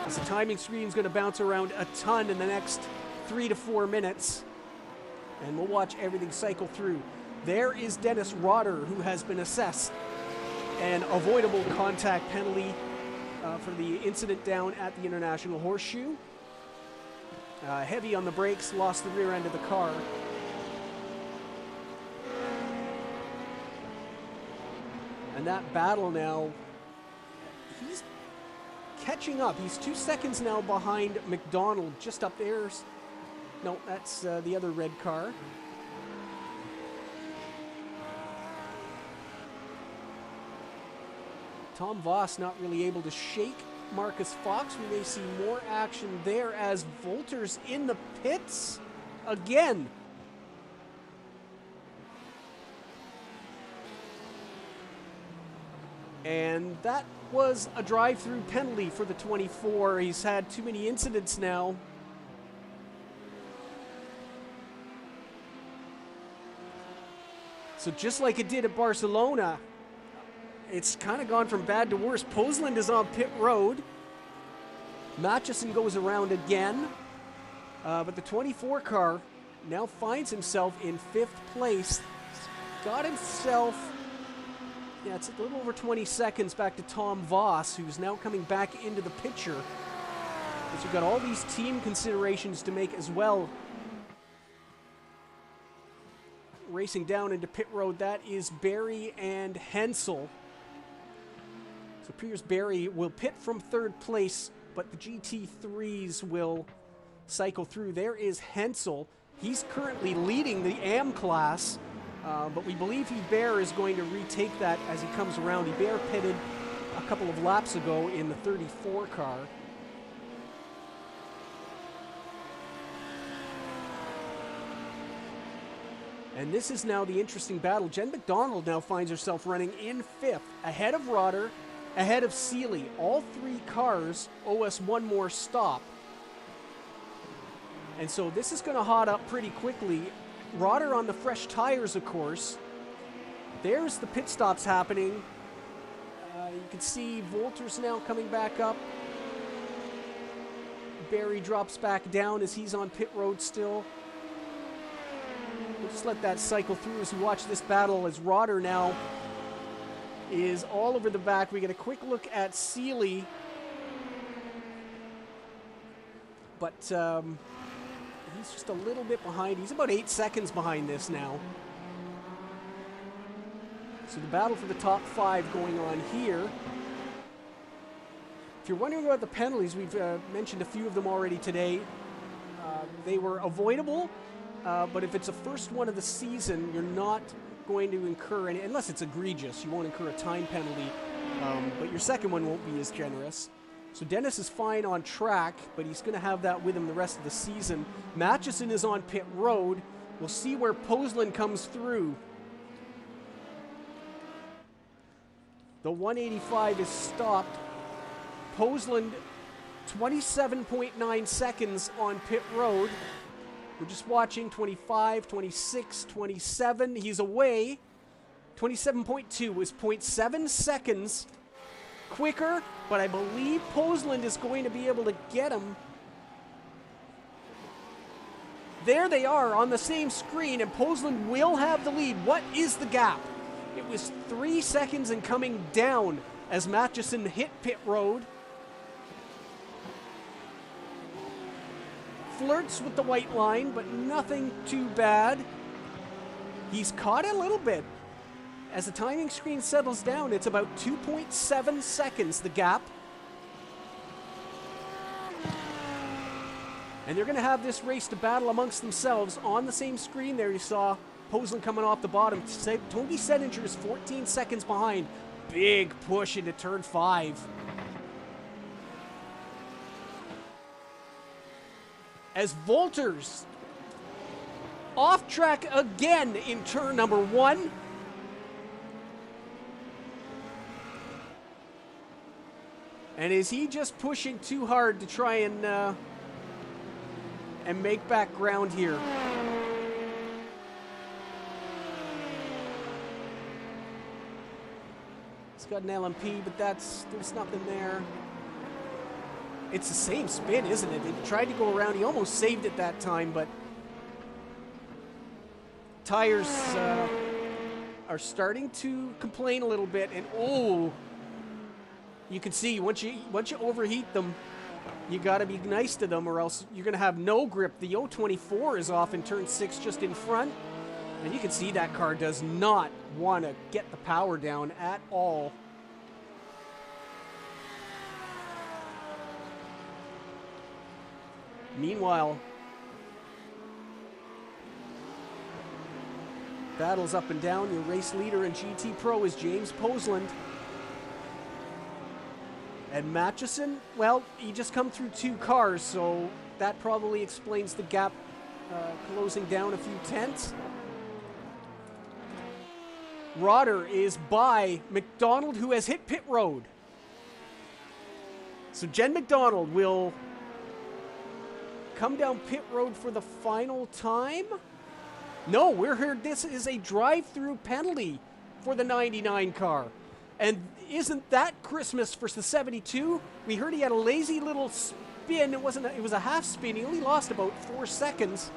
As the timing screen is going to bounce around a ton in the next 3 to 4 minutes. And we'll watch everything cycle through. There is Dennis Rotter, who has been assessed an avoidable contact penalty for the incident down at the International Horseshoe. Heavy on the brakes, lost the rear end of the car. And that battle now, he's catching up. He's 2 seconds now behind McDonald, just up there. No, that's the other red car. Tom Voss not really able to shake Marcus Fox. We may see more action there as Volter's in the pits again. And that was a drive-through penalty for the 24. He's had too many incidents now. So just like it did at Barcelona, it's kind of gone from bad to worse. Posland is on pit road. Matchison goes around again. But the 24 car now finds himself in 5th place. Got himself, yeah, it's a little over 20 seconds back to Tom Voss, who's now coming back into the picture. But you've got all these team considerations to make as well. Racing down into pit road, that is Berry and Hensel. So Piers Berry will pit from 3rd place, but the GT3s will cycle through. There is Hensel. He's currently leading the AM class, but we believe Ibert is going to retake that as he comes around. Ibert pitted a couple of laps ago in the 34 car. And this is now the interesting battle. Jen McDonald now finds herself running in 5th, ahead of Rotter, ahead of Seeley. All 3 cars owe us one more stop. And so this is going to hot up pretty quickly. Rotter on the fresh tires, of course. There's the pit stops happening. You can see Volter's now coming back up. Berry drops back down as he's on pit road still. We'll just let that cycle through as we watch this battle as Rotter now is all over the back. We get a quick look at Seeley. But he's just a little bit behind. He's about 8 seconds behind this now. So the battle for the top 5 going on here. If you're wondering about the penalties, we've mentioned a few of them already today. They were avoidable, but if it's a first one of the season, you're not going to incur any, unless it's egregious, you won't incur a time penalty, but your second one won't be as generous. So Dennis is fine on track, but he's going to have that with him the rest of the season. Matchison is on pit road. We'll see where Posland comes through. The 185 is stopped. Posland, 27.9 seconds on pit road. We're just watching 25, 26, 27. He's away. 27.2 is 0.7 seconds quicker, but I believe Posland is going to be able to get him. There they are on the same screen, and Posland will have the lead. What is the gap? It was 3 seconds and coming down as Matchison hit pit road. Flirts with the white line, but nothing too bad. He's caught a little bit. As the timing screen settles down, it's about 2.7 seconds, the gap. And they're going to have this race to battle amongst themselves. On the same screen there, you saw Posland coming off the bottom. Toby Settinger is 14 seconds behind. Big push into turn 5. As Volters off track again in turn number 1. And is he just pushing too hard to try and make back ground here? It's got an LMP, but there's nothing there. It's the same spin, isn't it? He tried to go around. He almost saved it that time, but tires are starting to complain a little bit. And oh, you can see once you overheat them, you got to be nice to them, or else you're going to have no grip. The 024 is off in turn 6, just in front, and you can see that car does not want to get the power down at all. Meanwhile, battles up and down. Your race leader in GT Pro is James Posland. And Matchison, well, he just come through 2 cars, so that probably explains the gap closing down a few tenths. Rotter is by McDonald, who has hit pit road. So Jen McDonald will come down pit road for the final time. No, we're here. This is a drive-through penalty for the 99 car. And isn't that Christmas for the 72? We heard he had a lazy little spin. It was a half spin. He only lost about 4 seconds.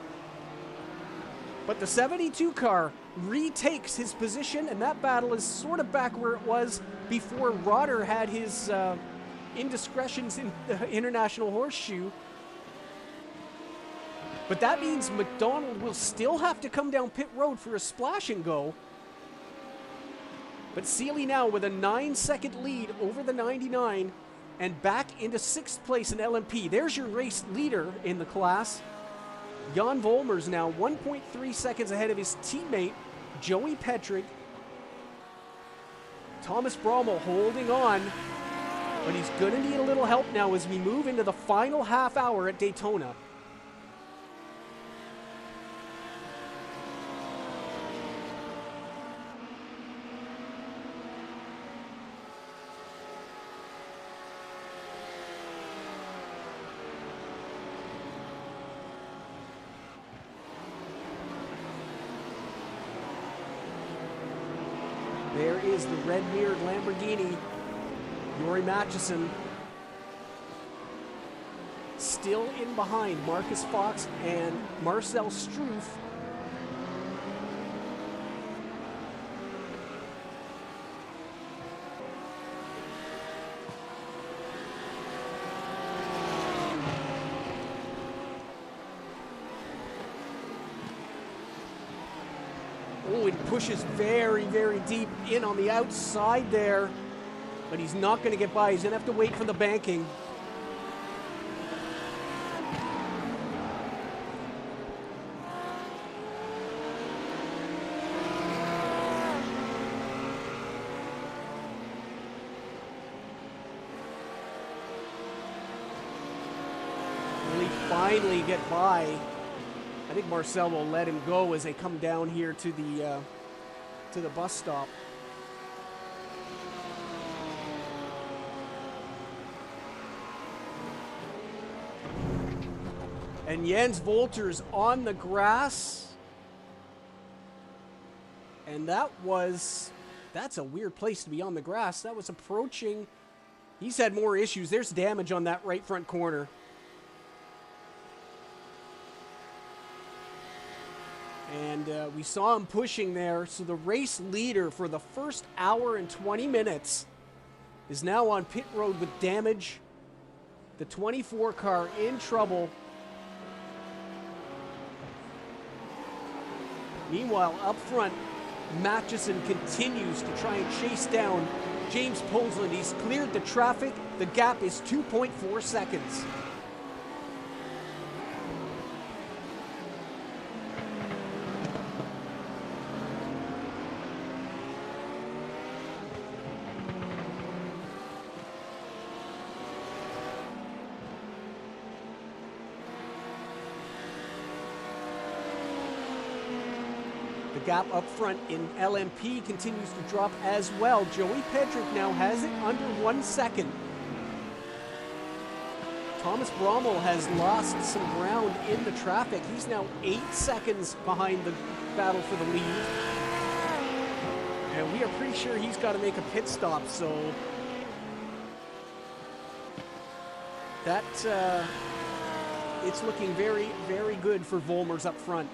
But the 72 car retakes his position, and that battle is sort of back where it was before Rotter had his indiscretions in the International Horseshoe. But that means McDonald will still have to come down pit road for a splash and go. But Seeley now with a 9-second lead over the 99 and back into 6th place in LMP. There's your race leader in the class. Jan Volmers now 1.3 seconds ahead of his teammate, Joey Petrig. Thomas Brommel holding on, but he's going to need a little help now as we move into the final half hour at Daytona. There is the red-mirrored Lamborghini. Yori Matchison still in behind Marcus Fox and Marcel Struff. Oh, it pushes very, very deep in on the outside there. But he's not going to get by. He's going to have to wait for the banking. Will he finally get by? I think Marcel will let him go as they come down here to the bus stop. And Jens Wolters on the grass. And that's a weird place to be on the grass. That was approaching. He's had more issues. There's damage on that right front corner. And we saw him pushing there. So the race leader for the first hour and 20 minutes is now on pit road with damage. The 24 car in trouble. Meanwhile, up front, Matchison continues to try and chase down James Posland. He's cleared the traffic. The gap is 2.4 seconds. The gap up front in LMP continues to drop as well. Joey Pedrick now has it under 1 second. Thomas Brommel has lost some ground in the traffic. He's now 8 seconds behind the battle for the lead. And we are pretty sure he's got to make a pit stop, so that it's looking very, very good for Volmers up front.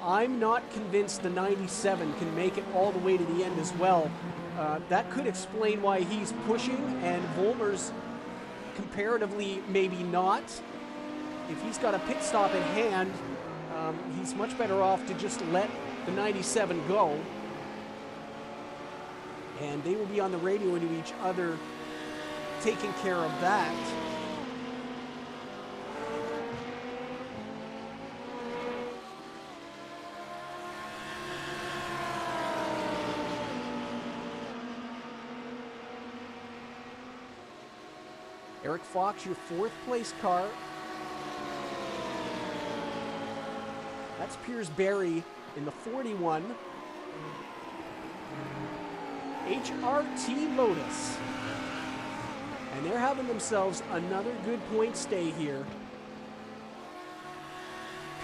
I'm not convinced the 97 can make it all the way to the end as well. That could explain why he's pushing, and Volmers comparatively maybe not. If he's got a pit stop at hand, he's much better off to just let the 97 go. And they will be on the radio to each other, taking care of that. Eric Fox, your fourth place car. That's Piers Berry in the 41. HRT Lotus. And they're having themselves another good point stay here.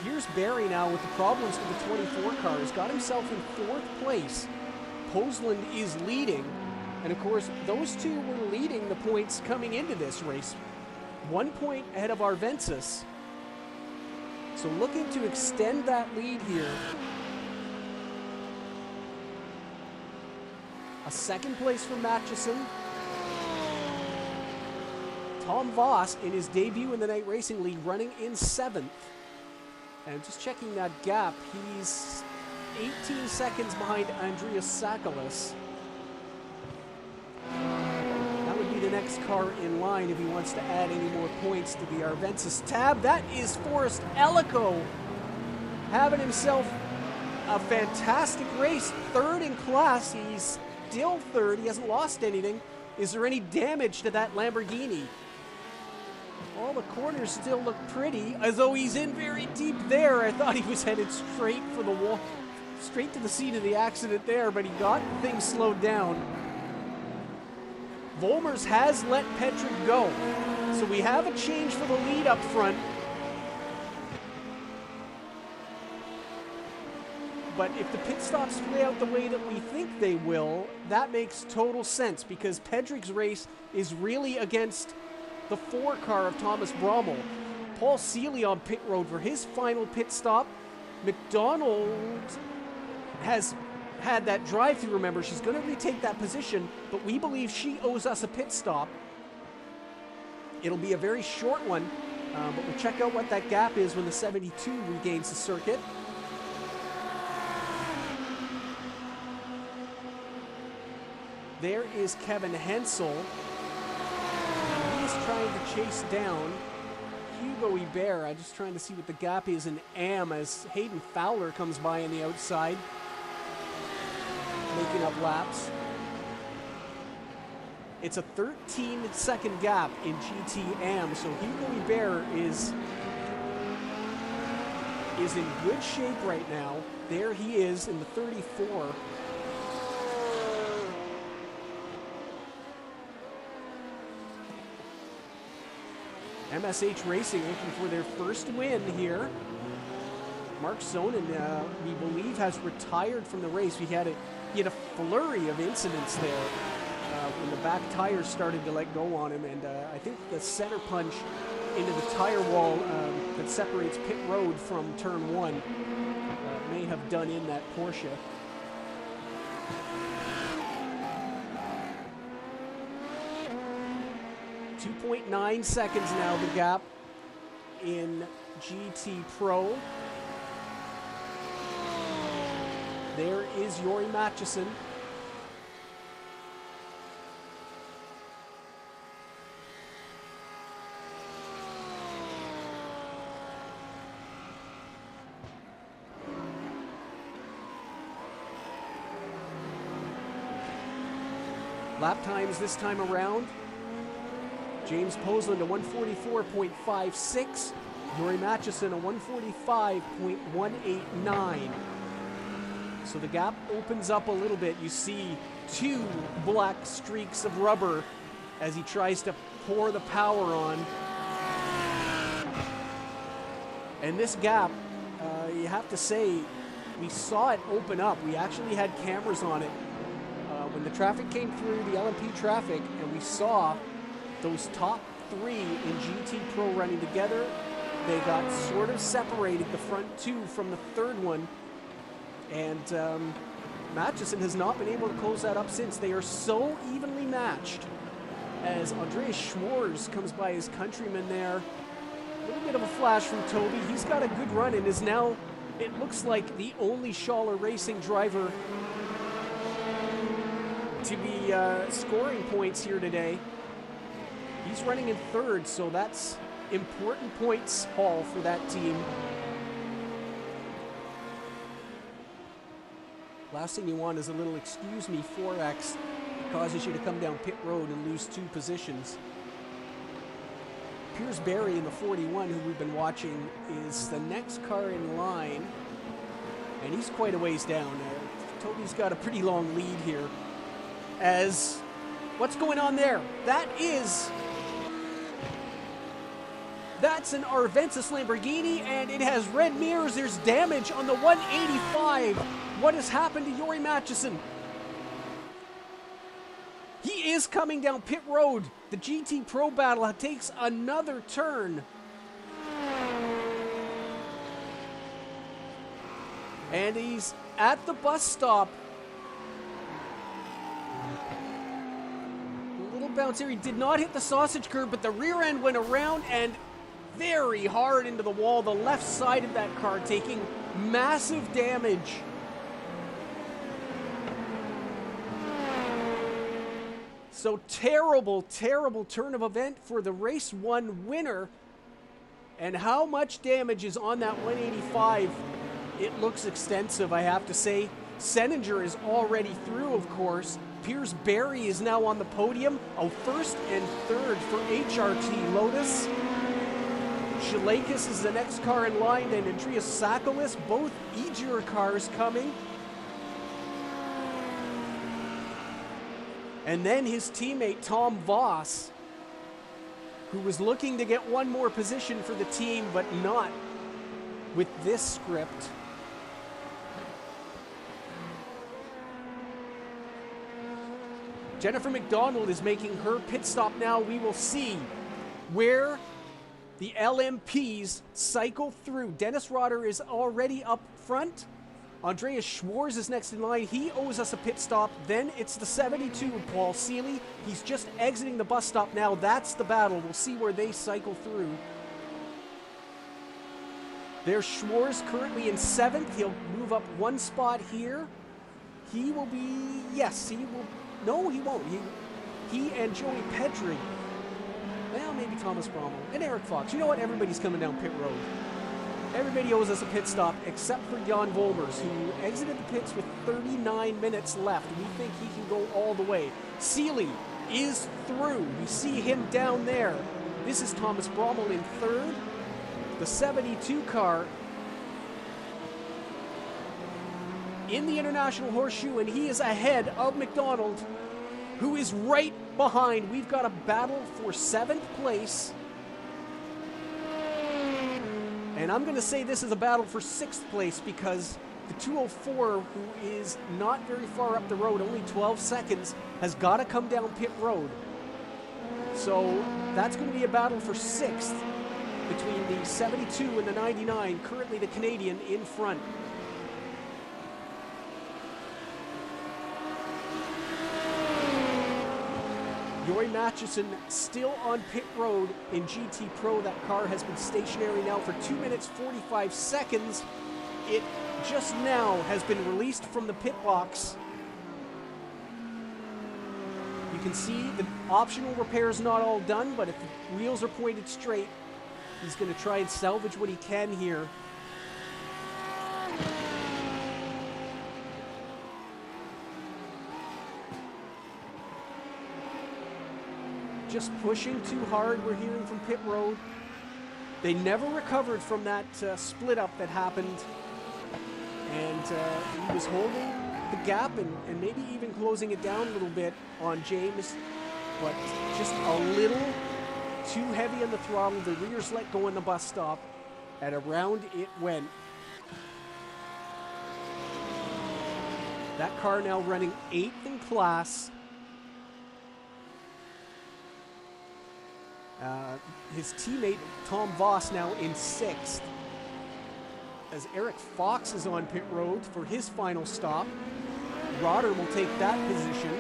Piers Berry now with the problems with the 24 car has got himself in fourth place. Posland is leading. And of course, those two were leading the points coming into this race. 1 point ahead of Arvensis. So looking to extend that lead here. A second place for Matchison. Tom Voss in his debut in the Night Racing League running in 7th. And just checking that gap, he's 18 seconds behind Andreas Sakalas. That would be the next car in line if he wants to add any more points to the Arvensis tab. That is Forrest Ellico having himself a fantastic race. Third in class. He's still third. He hasn't lost anything. Is there any damage to that Lamborghini? All the corners still look pretty, as though he's in very deep there. I thought he was headed straight for the wall, straight to the scene of the accident there, but he got things slowed down. Volmers has let Petrick go. So we have a change for the lead up front. But if the pit stops play out the way that we think they will, that makes total sense because Pedrick's race is really against the 4 car of Thomas Brommel. Paul Seeley on pit road for his final pit stop. McDonald has had that drive-through, remember, she's going to retake that position, but we believe she owes us a pit stop. It'll be a very short one, but we'll check out what that gap is when the 72 regains the circuit. There is Kevin Hensel. He is trying to chase down Hugo Ibert. I'm just trying to see what the gap is in AM as Hayden Fowler comes by on the outside, making up laps. It's a 13-second gap in GTM, so Hugo Ibert is in good shape right now. There he is in the 34. MSH Racing looking for their first win here. Mark Sonnen, we believe, has retired from the race. He had a flurry of incidents there when the back tires started to let go on him, and I think the center punch into the tire wall that separates pit road from turn 1 may have done in that Porsche. .9 seconds now, the gap in GT Pro. There is Yori Matchison. Lap times this time around. James Posland a 144.56. Yori Matchison a 145.189. So the gap opens up a little bit. You see 2 black streaks of rubber as he tries to pour the power on. And this gap, you have to say, we saw it open up. We actually had cameras on it when the traffic came through, the LMP traffic, and we saw those top 3 in GT Pro running together. They got sort of separated, the front 2 from the third one. And Matchison has not been able to close that up since. They are so evenly matched as Andreas Schwarz comes by his countryman there. A little bit of a flash from Toby. He's got a good run and is now, it looks like, the only Schaller Racing driver to be scoring points here today. He's running in third, so that's important points haul for that team. Last thing you want is a little excuse me 4X causes you to come down pit road and lose 2 positions. Piers Barry in the 41, who we've been watching, is the next car in line, and he's quite a ways down. Toby's got a pretty long lead here. As what's going on there? That's an Arvensis Lamborghini, and it has red mirrors. There's damage on the 185. What has happened to Yori Matchison? He is coming down pit road. The GT Pro battle takes another turn. And he's at the bus stop. A little bounce here. He did not hit the sausage curb, but the rear end went around and very hard into the wall. The left side of that car taking massive damage. So terrible, terrible turn of event for the race 1 winner. And how much damage is on that 185? It looks extensive, I have to say. Senninger is already through, of course. Piers Barry is now on the podium. Oh, first and third for HRT Lotus. Shalakis is the next car in line, and Andreas Sakalis, both Eager cars coming. And then his teammate, Tom Voss, who was looking to get one more position for the team, but not with this script. Jennifer McDonald is making her pit stop now. We will see where the LMPs cycle through. Dennis Rotter is already up front. Andreas Schwarz is next in line. He owes us a pit stop. Then it's the 72, Paul Seeley. He's just exiting the bus stop now. That's the battle. We'll see where they cycle through. There's Schwarz currently in 7th. He'll move up 1 spot here. He will be, yes, he will No, he won't. He and Joey Pedri. Well, maybe Thomas Brommel and Eric Fox. You know what? Everybody's coming down pit road. Everybody owes us a pit stop except for Jan Volmers, who exited the pits with 39 minutes left. We think he can go all the way. Seeley is through. You see him down there. This is Thomas Brommel in third. The 72 car in the International Horseshoe, and he is ahead of McDonald, who is right behind. We've got a battle for 7th place. And I'm going to say this is a battle for 6th place because the 204, who is not very far up the road, only 12 seconds, has got to come down pit road. So that's going to be a battle for 6th between the 72 and the 99, currently the Canadian in front. Joy Matchison still on pit road in GT Pro. That car has been stationary now for 2 minutes 45 seconds. It just now has been released from the pit box. You can see the optional repair is not all done, but if the wheels are pointed straight, he's going to try and salvage what he can here. Just pushing too hard, we're hearing from pit road. They never recovered from that split up that happened. And he was holding the gap and maybe even closing it down a little bit on James, but just a little too heavy on the throttle. The rears let go in the bus stop, and around it went. That car now running 8th in class. His teammate Tom Voss now in 6th. As Eric Fox is on pit road for his final stop. Rotter will take that position.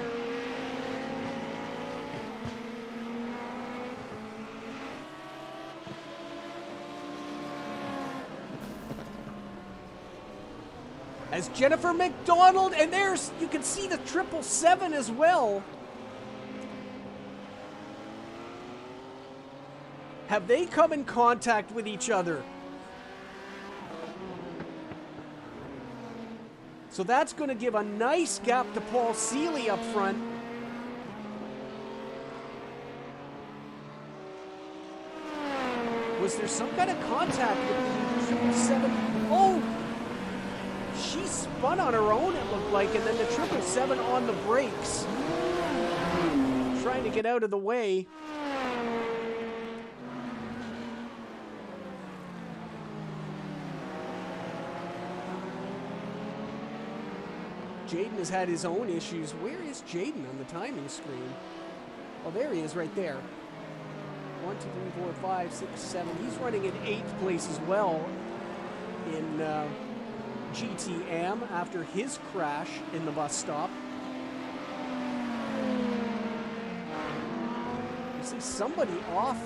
As Jennifer McDonald, and there's, you can see the 777 as well. Have they come in contact with each other? So that's going to give a nice gap to Paul Seeley up front. Was there some kind of contact with the 777? Oh! She spun on her own, it looked like, and then the 777 on the brakes. Trying to get out of the way. Jaden has had his own issues. Where is Jaden on the timing screen? Oh, there he is right there. 1, 2, 3, 4, 5, 6, 7. He's running in 8th place as well in GTM after his crash in the bus stop. You see somebody off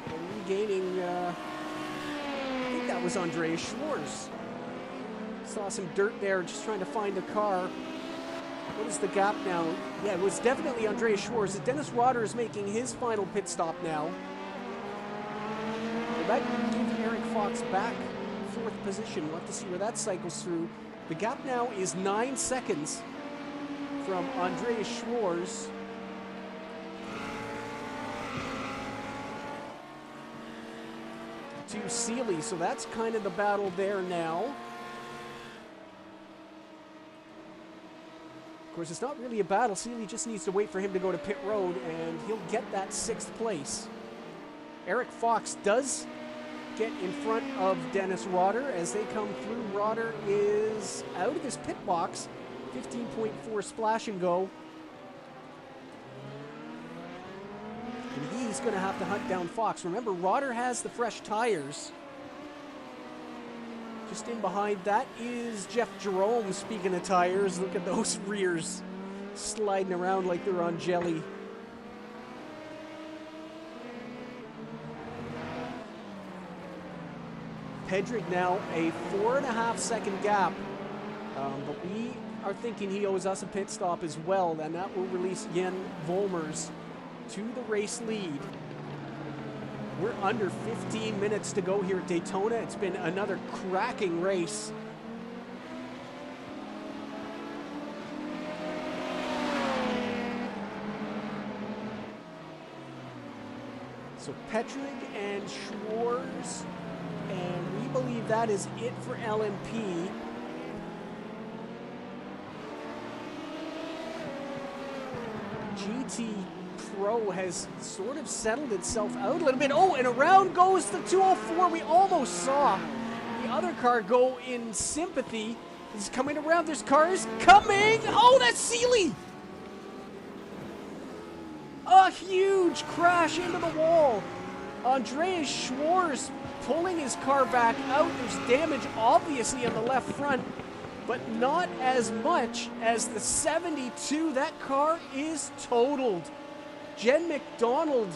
and regaining, I think that was Andreas Schwarz. Saw some dirt there, just trying to find a car. What is the gap now? Yeah, it was definitely Andreas Schwarz. Dennis Rotter is making his final pit stop now. Well, that gives Eric Fox back 4th position. We'll have to see where that cycles through. The gap now is 9 seconds from Andreas Schwarz. To Seeley, so that's kind of the battle there now. Of course, it's not really a battle. Seeley just needs to wait for him to go to pit road, and he'll get that 6th place. Eric Fox does get in front of Dennis Rotter as they come through. Rotter is out of his pit box. 15.4 splash and go. And he's going to have to hunt down Fox. Remember, Rotter has the fresh tires. Just in behind that is Jeff Jerome. Speaking of tires, look at those rears sliding around like they're on jelly. Pedrick now a 4.5 second gap, but we are thinking he owes us a pit stop as well, and that will release Jan Volmers to the race lead. We're under 15 minutes to go here at Daytona. It's been another cracking race. So Petrig and Schwarz, and we believe that is it for LMP. GT Pro has sort of settled itself out a little bit. Oh, and around goes the 204. We almost saw the other car go in sympathy. It's coming around. There's cars coming. Oh, that's Seeley. A huge crash into the wall. Andreas Schwarz pulling his car back out. There's damage obviously on the left front, but not as much as the 72. That car is totaled. Jen McDonald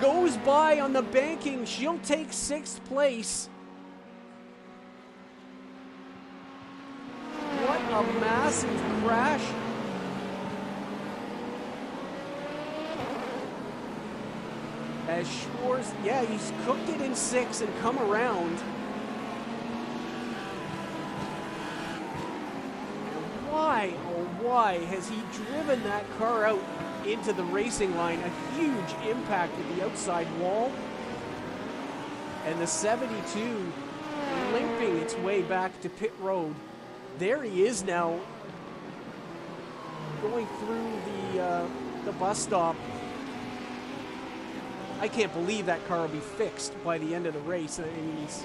goes by on the banking. She'll take 6th place. What a massive crash. As Schwarz, yeah, he's cooked it in 6 and come around. And why, oh why, has he driven that car out into the racing line? A huge impact with the outside wall. And the 72 limping its way back to pit road. There he is now, going through the bus stop. I can't believe that car will be fixed by the end of the race. I mean, he's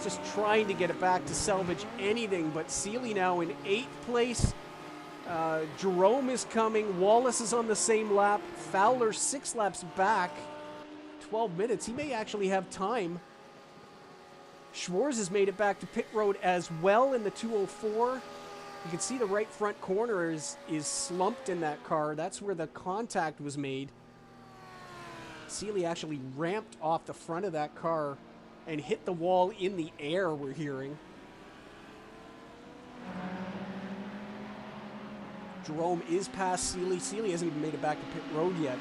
just trying to get it back to salvage anything. But Seeley now in 8th place. Jerome is coming. Wallace is on the same lap. Fowler 6 laps back. 12 minutes. He may actually have time. Schwarz has made it back to pit road as well in the 204. You can see the right front corner is slumped in that car. That's where the contact was made. Seeley actually ramped off the front of that car and hit the wall in the air, we're hearing. Jerome is past Seeley. Seeley hasn't even made it back to pit road yet.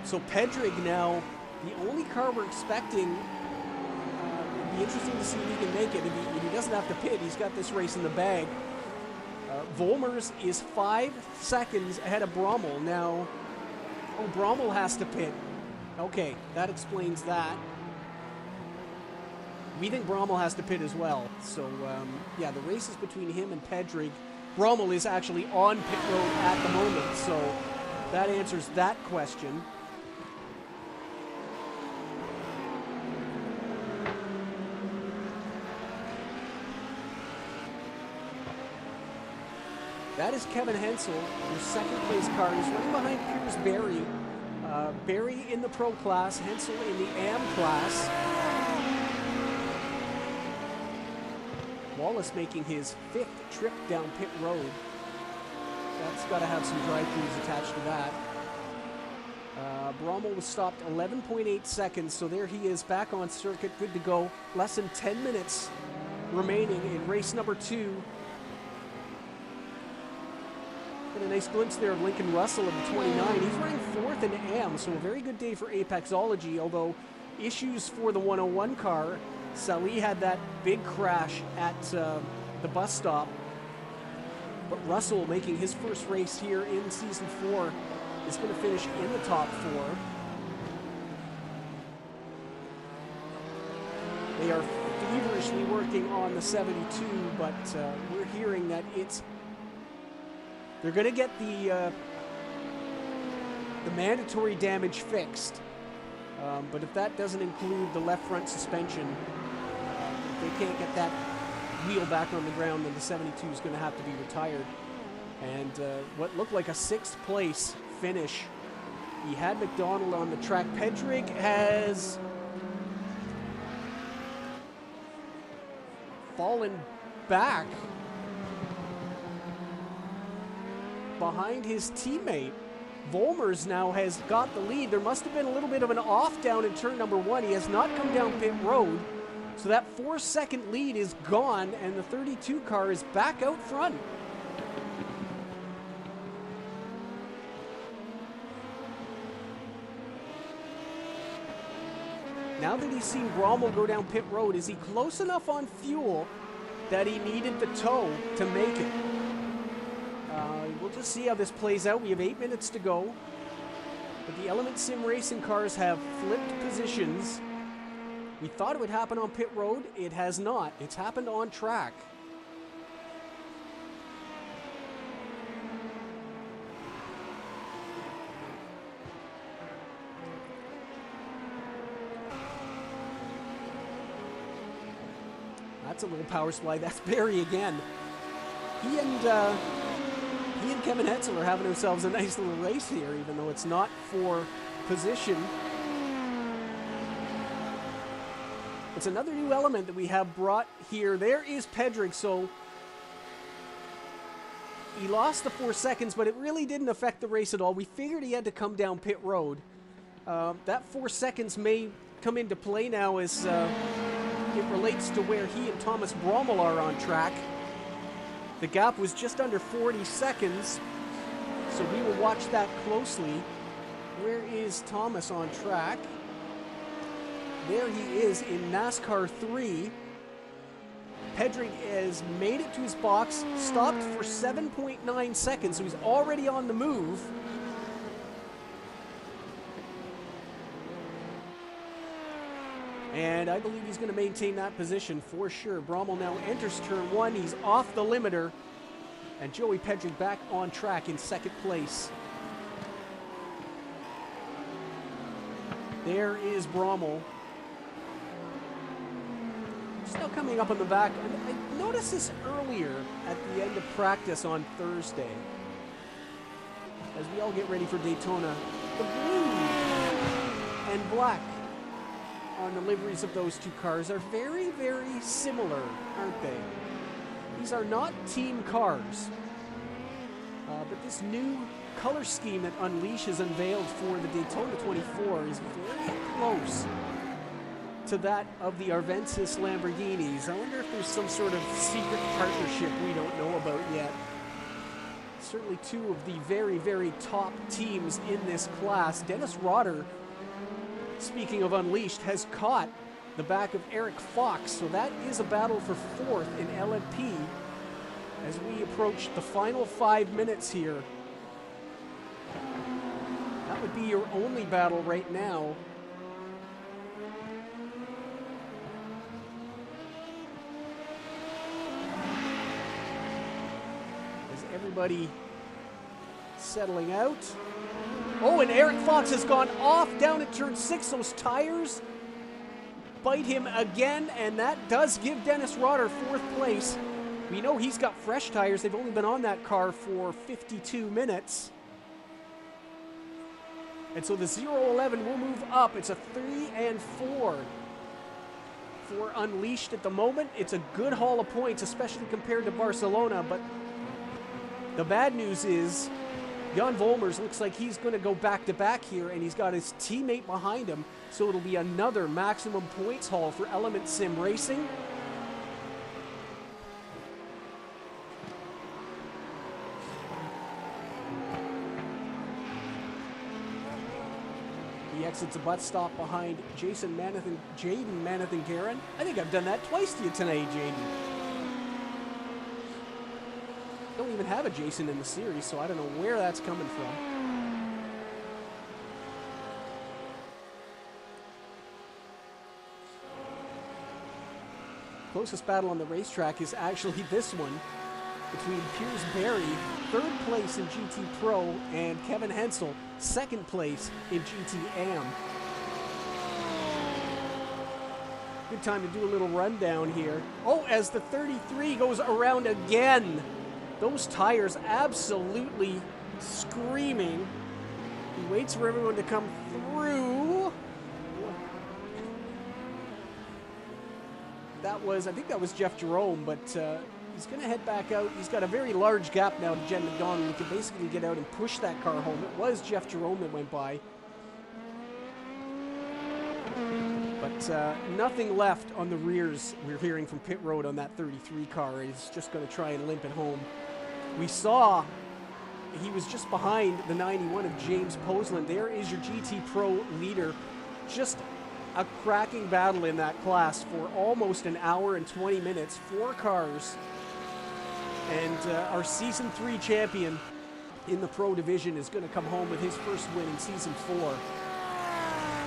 So Pedrig now, the only car we're expecting. It'd be interesting to see if he can make it. If he doesn't have to pit, he's got this race in the bag. Volmers is 5 seconds ahead of Brommel. Now, oh, Brommel has to pit. Okay, that explains that. We think Brommel has to pit as well. So, yeah, the race is between him and Pedrig. Brommel is actually on pit road at the moment, so that answers that question. That is Kevin Hensel, your 2nd place car. He's running behind Piers Berry. Berry in the Pro class, Hensel in the AM class. Wallace making his 5th trip down pit road. That's got to have some drive-throughs attached to that. Brommel was stopped 11.8 seconds, so there he is back on circuit, good to go. Less than 10 minutes remaining in race number 2. Got a nice glimpse there of Lincoln Russell of the 29. He's running 4th in AM, so a very good day for Apexology, although issues for the 101 car. Salih had that big crash at the bus stop. But Russell, making his first race here in Season 4, is going to finish in the top 4. They are feverishly working on the 72, but we're hearing that they're going to get the mandatory damage fixed. But if that doesn't include the left front suspension, if they can't get that wheel back on the ground, then the 72 is going to have to be retired. And what looked like a 6th place finish. He had McDonald on the track. Pedrig has fallen back behind his teammate. Volmers now has got the lead. There must have been a little bit of an off down in turn number 1. He has not come down pit road. So that 4-second lead is gone, and the 32 car is back out front. Now that he's seen Brommel go down pit road, is he close enough on fuel that he needed the tow to make it? We'll just see how this plays out. We have 8 minutes to go. But the Element Sim Racing cars have flipped positions. We thought it would happen on pit road. It has not. It's happened on track. That's a little power supply. That's Barry again. He and Kevin Hetzel are having themselves a nice little race here, even though it's not for position. It's another new element that we have brought here. There is Pedrick, so he lost the 4 seconds, but it really didn't affect the race at all. We figured he had to come down pit road. That 4 seconds may come into play now as it relates to where he and Thomas Brommel are on track. The gap was just under 40 seconds, so we will watch that closely. Where is Thomas on track? There he is in NASCAR 3. Pedrick has made it to his box, stopped for 7.9 seconds, so he's already on the move. And I believe he's going to maintain that position for sure. Brommel now enters turn 1. He's off the limiter. And Joey Pedrick back on track in second place. There is Brommel. Still coming up on the back. I noticed this earlier at the end of practice on Thursday. As we all get ready for Daytona. The blue and black on the liveries of those two cars are very, very similar, aren't they? These are not team cars. But this new color scheme that Unleash has unveiled for the Daytona 24 is very close to that of the Arvensis Lamborghinis. I wonder if there's some sort of secret partnership we don't know about yet. Certainly two of the very, very top teams in this class. Dennis Rotter, speaking of Unleashed, has caught the back of Eric Fox, so that is a battle for fourth in LMP as we approach the final 5 minutes here. That would be your only battle right now. Is everybody settling out? Oh, and Eric Fox has gone off down at turn 6. Those tires bite him again, and that does give Dennis Rotter fourth place. We know he's got fresh tires. They've only been on that car for 52 minutes. And so the 0-11 will move up. It's a 3 and 4 for Unleashed at the moment. It's a good haul of points, especially compared to Barcelona, but the bad news is Jan Volmers looks like he's going to go back-to-back here, and he's got his teammate behind him, so it'll be another maximum points haul for Element Sim Racing. He exits a butt stop behind Jaden Manathan-Garin. I think I've done that twice to you tonight, Jaden. Don't even have a Jason in the series, so I don't know where that's coming from. Closest battle on the racetrack is actually this one between Piers Berry, third place in GT Pro, and Kevin Hensel, second place in GT Am. Good time to do a little rundown here. Oh, as the 33 goes around again. Those tires absolutely screaming. He waits for everyone to come through. I think that was Jeff Jerome, but he's going to head back out. He's got a very large gap now to Jen McDonald. He can basically get out and push that car home. It was Jeff Jerome that went by. But But nothing left on the rears, we're hearing from pit road on that 33 car. He's just going to try and limp it home. We saw he was just behind the 91 of James Posland. There is your GT Pro leader. Just a cracking battle in that class for almost an hour and 20 minutes. 4 cars. And our Season 3 champion in the Pro Division is going to come home with his first win in Season 4.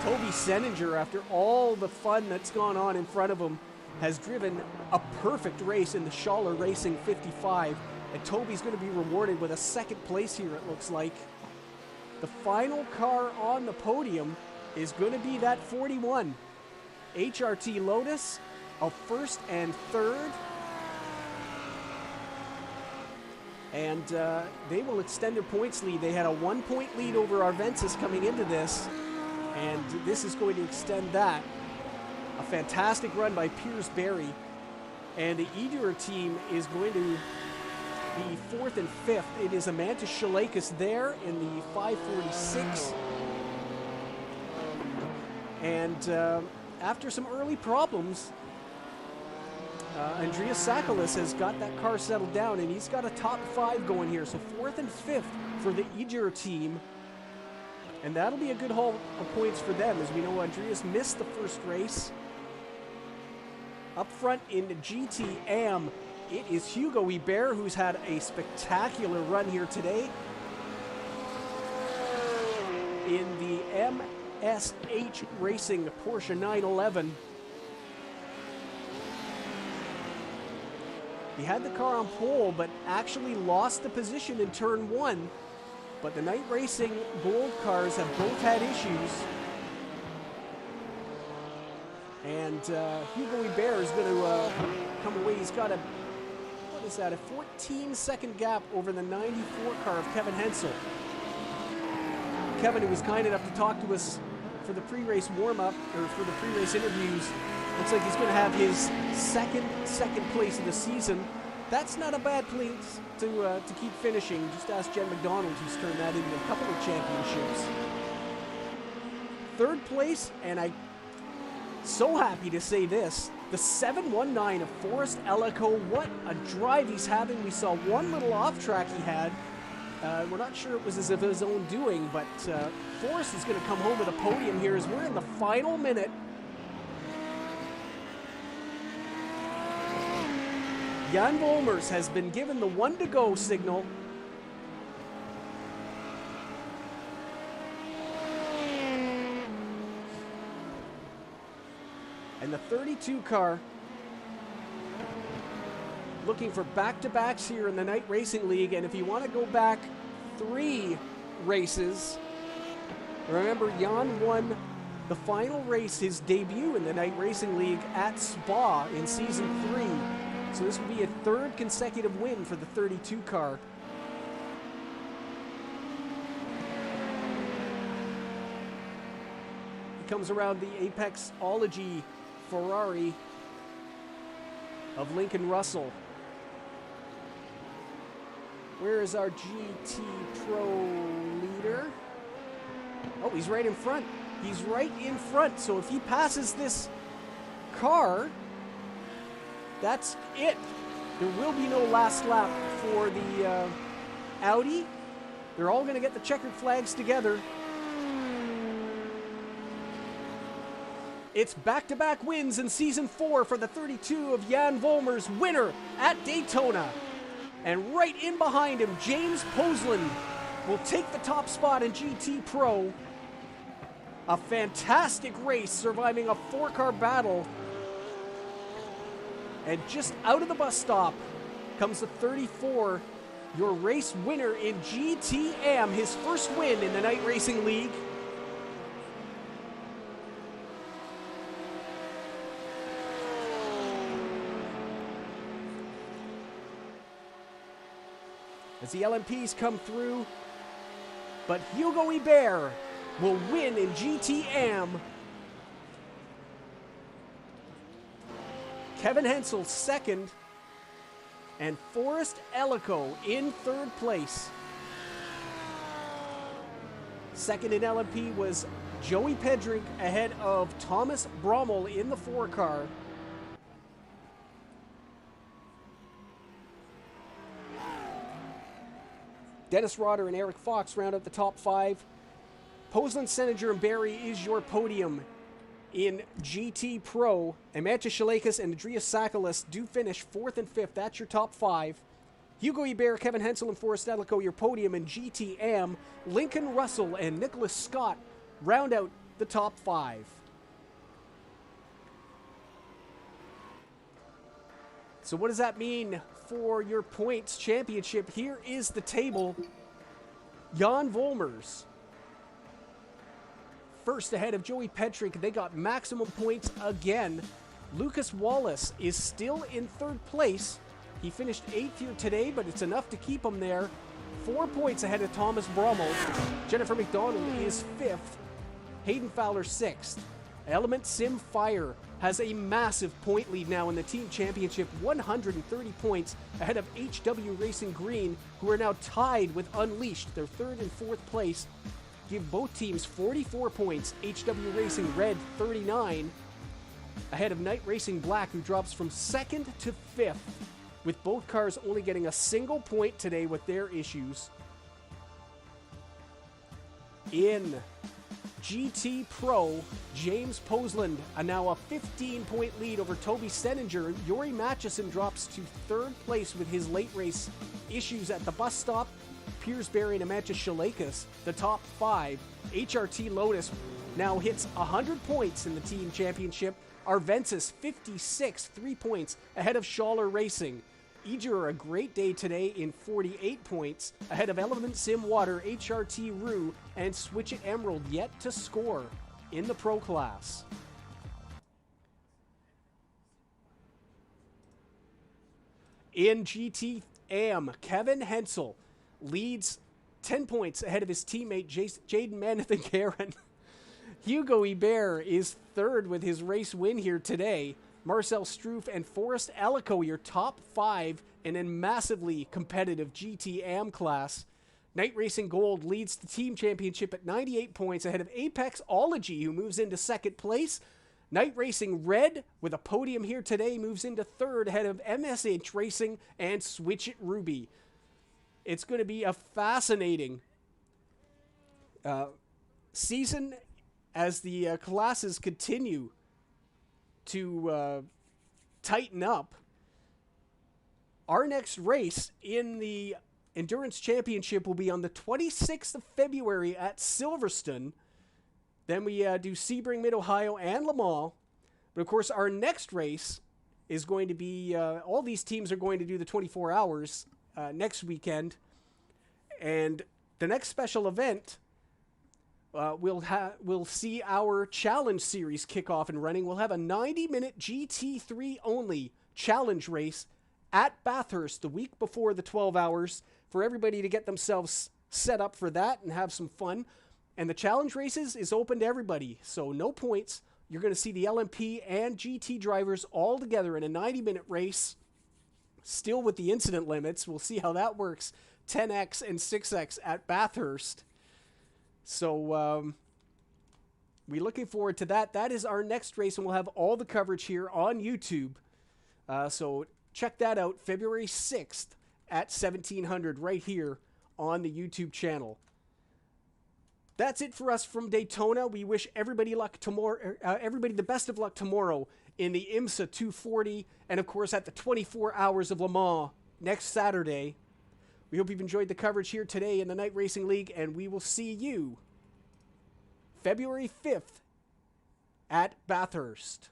Toby Seninger, after all the fun that's gone on in front of him, has driven a perfect race in the Schaller Racing 55. And Toby's going to be rewarded with a second place here, it looks like. The final car on the podium is going to be that 41. HRT Lotus, a first and third. And they will extend their points lead. They had a 1-point lead over Arvensis coming into this. And this is going to extend that. A fantastic run by Piers Berry. And the Edur team is going to be 4th and 5th. It is Amanda Shalakis there in the 546. And after some early problems, Andreas Sakalis has got that car settled down, and he's got a top 5 going here. So 4th and 5th for the Edur team. And that'll be a good haul of points for them. As we know, Andreas missed the first race. Up front in the GTM, it is Hugo Ibert, who's had a spectacular run here today. In the MSH Racing Porsche 911. He had the car on pole, but actually lost the position in turn 1. But the Night Racing Gold cars have both had issues. And Hugo Ibert is going to come away. He's got a, what is that, a 14-second gap over the 94 car of Kevin Hensel. Kevin, who was kind enough to talk to us for the pre-race warm-up, or for the pre-race interviews, looks like he's going to have his second place of the season. That's not a bad place to keep finishing. Just ask Jen McDonald, who's turned that into a couple of championships. 3rd place, and I'm so happy to say this, the 719 of Forrest Ellico. What a drive he's having. We saw one little off-track he had. We're not sure it was as of his own doing, but Forrest is going to come home with a podium here as we're in the final minute. Jan Volmers has been given the 1-to-go signal. And the 32 car looking for back-to-backs here in the Night Racing League. And if you want to go back 3 races, remember Jan won the final race, his debut in the Night Racing League at Spa in Season 3. So this will be a 3rd consecutive win for the 32 car. He comes around the Apexology Ferrari of Lincoln Russell. Where is our GT Pro leader? Oh, he's right in front. He's right in front. So if he passes this car, that's it. There will be no last lap for the Audi. They're all going to get the checkered flags together. It's back-to-back wins in Season 4 for the 32 of Jan Volmers, winner at Daytona. And right in behind him, James Posland will take the top spot in GT Pro. A fantastic race, surviving a 4-car battle. And just out of the bus stop comes the 34, your race winner in GTM, his first win in the Night Racing League. As the LMPs come through, but Hugo Ibert will win in GTM. Kevin Hensel 2nd, and Forrest Ellico in 3rd place. Second in LMP was Joey Pedrick ahead of Thomas Brommel in the 4 car. Dennis Rotter and Eric Fox round out the top 5. Posland, Seninger, and Barry is your podium in GT Pro. Amanda Shalakis and Andreas Sakalis do finish 4th and 5th. That's your top 5. Hugo Ebert, Kevin Hensel, and Forrest Delico, your podium in GTM. Lincoln Russell and Nicholas Scott round out the top 5. So what does that mean for your points championship? Here is the table. Jan Volmers first ahead of Joey Petrick. They got maximum points again. Lucas Wallace is still in 3rd place. He finished 8th here today, but it's enough to keep him there. 4 points ahead of Thomas Brommel. Jennifer McDonald is 5th. Hayden Fowler 6th. Element Sim Fire has a massive point lead now in the team championship, 130 points ahead of HW Racing Green, who are now tied with Unleashed. They're 3rd and 4th place. Give both teams 44 points. HW Racing Red 39 ahead of Night Racing Black, who drops from 2nd to 5th, with both cars only getting a single point today with their issues. In GT Pro, James Posland now a 15-point lead over Toby Seninger. Yuri Matchison drops to 3rd place with his late race issues at the bus stop. Piers Berry and Amantis Shalakis, the top 5. HRT Lotus now hits 100 points in the team championship. Arvensis 56, 3 points ahead of Schaller Racing. Eger, a great day today in 48 points ahead of Element Sim Water, HRT Rue, and Switch It Emerald yet to score in the pro class. In GT-AM, Kevin Hensel leads 10 points ahead of his teammate Jaden Manathan-Karen. Hugo Ebert is 3rd with his race win here today. Marcel Struff and Forrest Alico, your top 5 in a massively competitive GT-AM class. Night Racing Gold leads the team championship at 98 points ahead of Apex Ology, who moves into 2nd place. Night Racing Red, with a podium here today, moves into 3rd ahead of MSH Racing and Switch It Ruby. It's going to be a fascinating season as the classes continue to tighten up. Our next race in the Endurance Championship will be on the 26th of February at Silverstone. Then we do Sebring, Mid-Ohio, and Le Mans. But of course, our next race is going to be, all these teams are going to do the 24 hours next weekend. And the next special event, we'll see our challenge series kick off and running. We'll have a 90-minute GT3 only challenge race at Bathurst the week before the 12 hours for everybody to get themselves set up for that and have some fun. And the challenge races is open to everybody, so no points. You're going to see the LMP and GT drivers all together in a 90-minute race, still with the incident limits. We'll see how that works. 10X and 6X at Bathurst. So we're looking forward to that. That is our next race, and we'll have all the coverage here on YouTube. So check that out, February 6th at 1700 right here on the YouTube channel. That's it for us from Daytona. We wish everybody luck tomorrow. Everybody the best of luck tomorrow in the IMSA 240, and of course at the 24 Hours of Le Mans next Saturday. We hope you've enjoyed the coverage here today in the Night Racing League, and we will see you February 5th at Bathurst.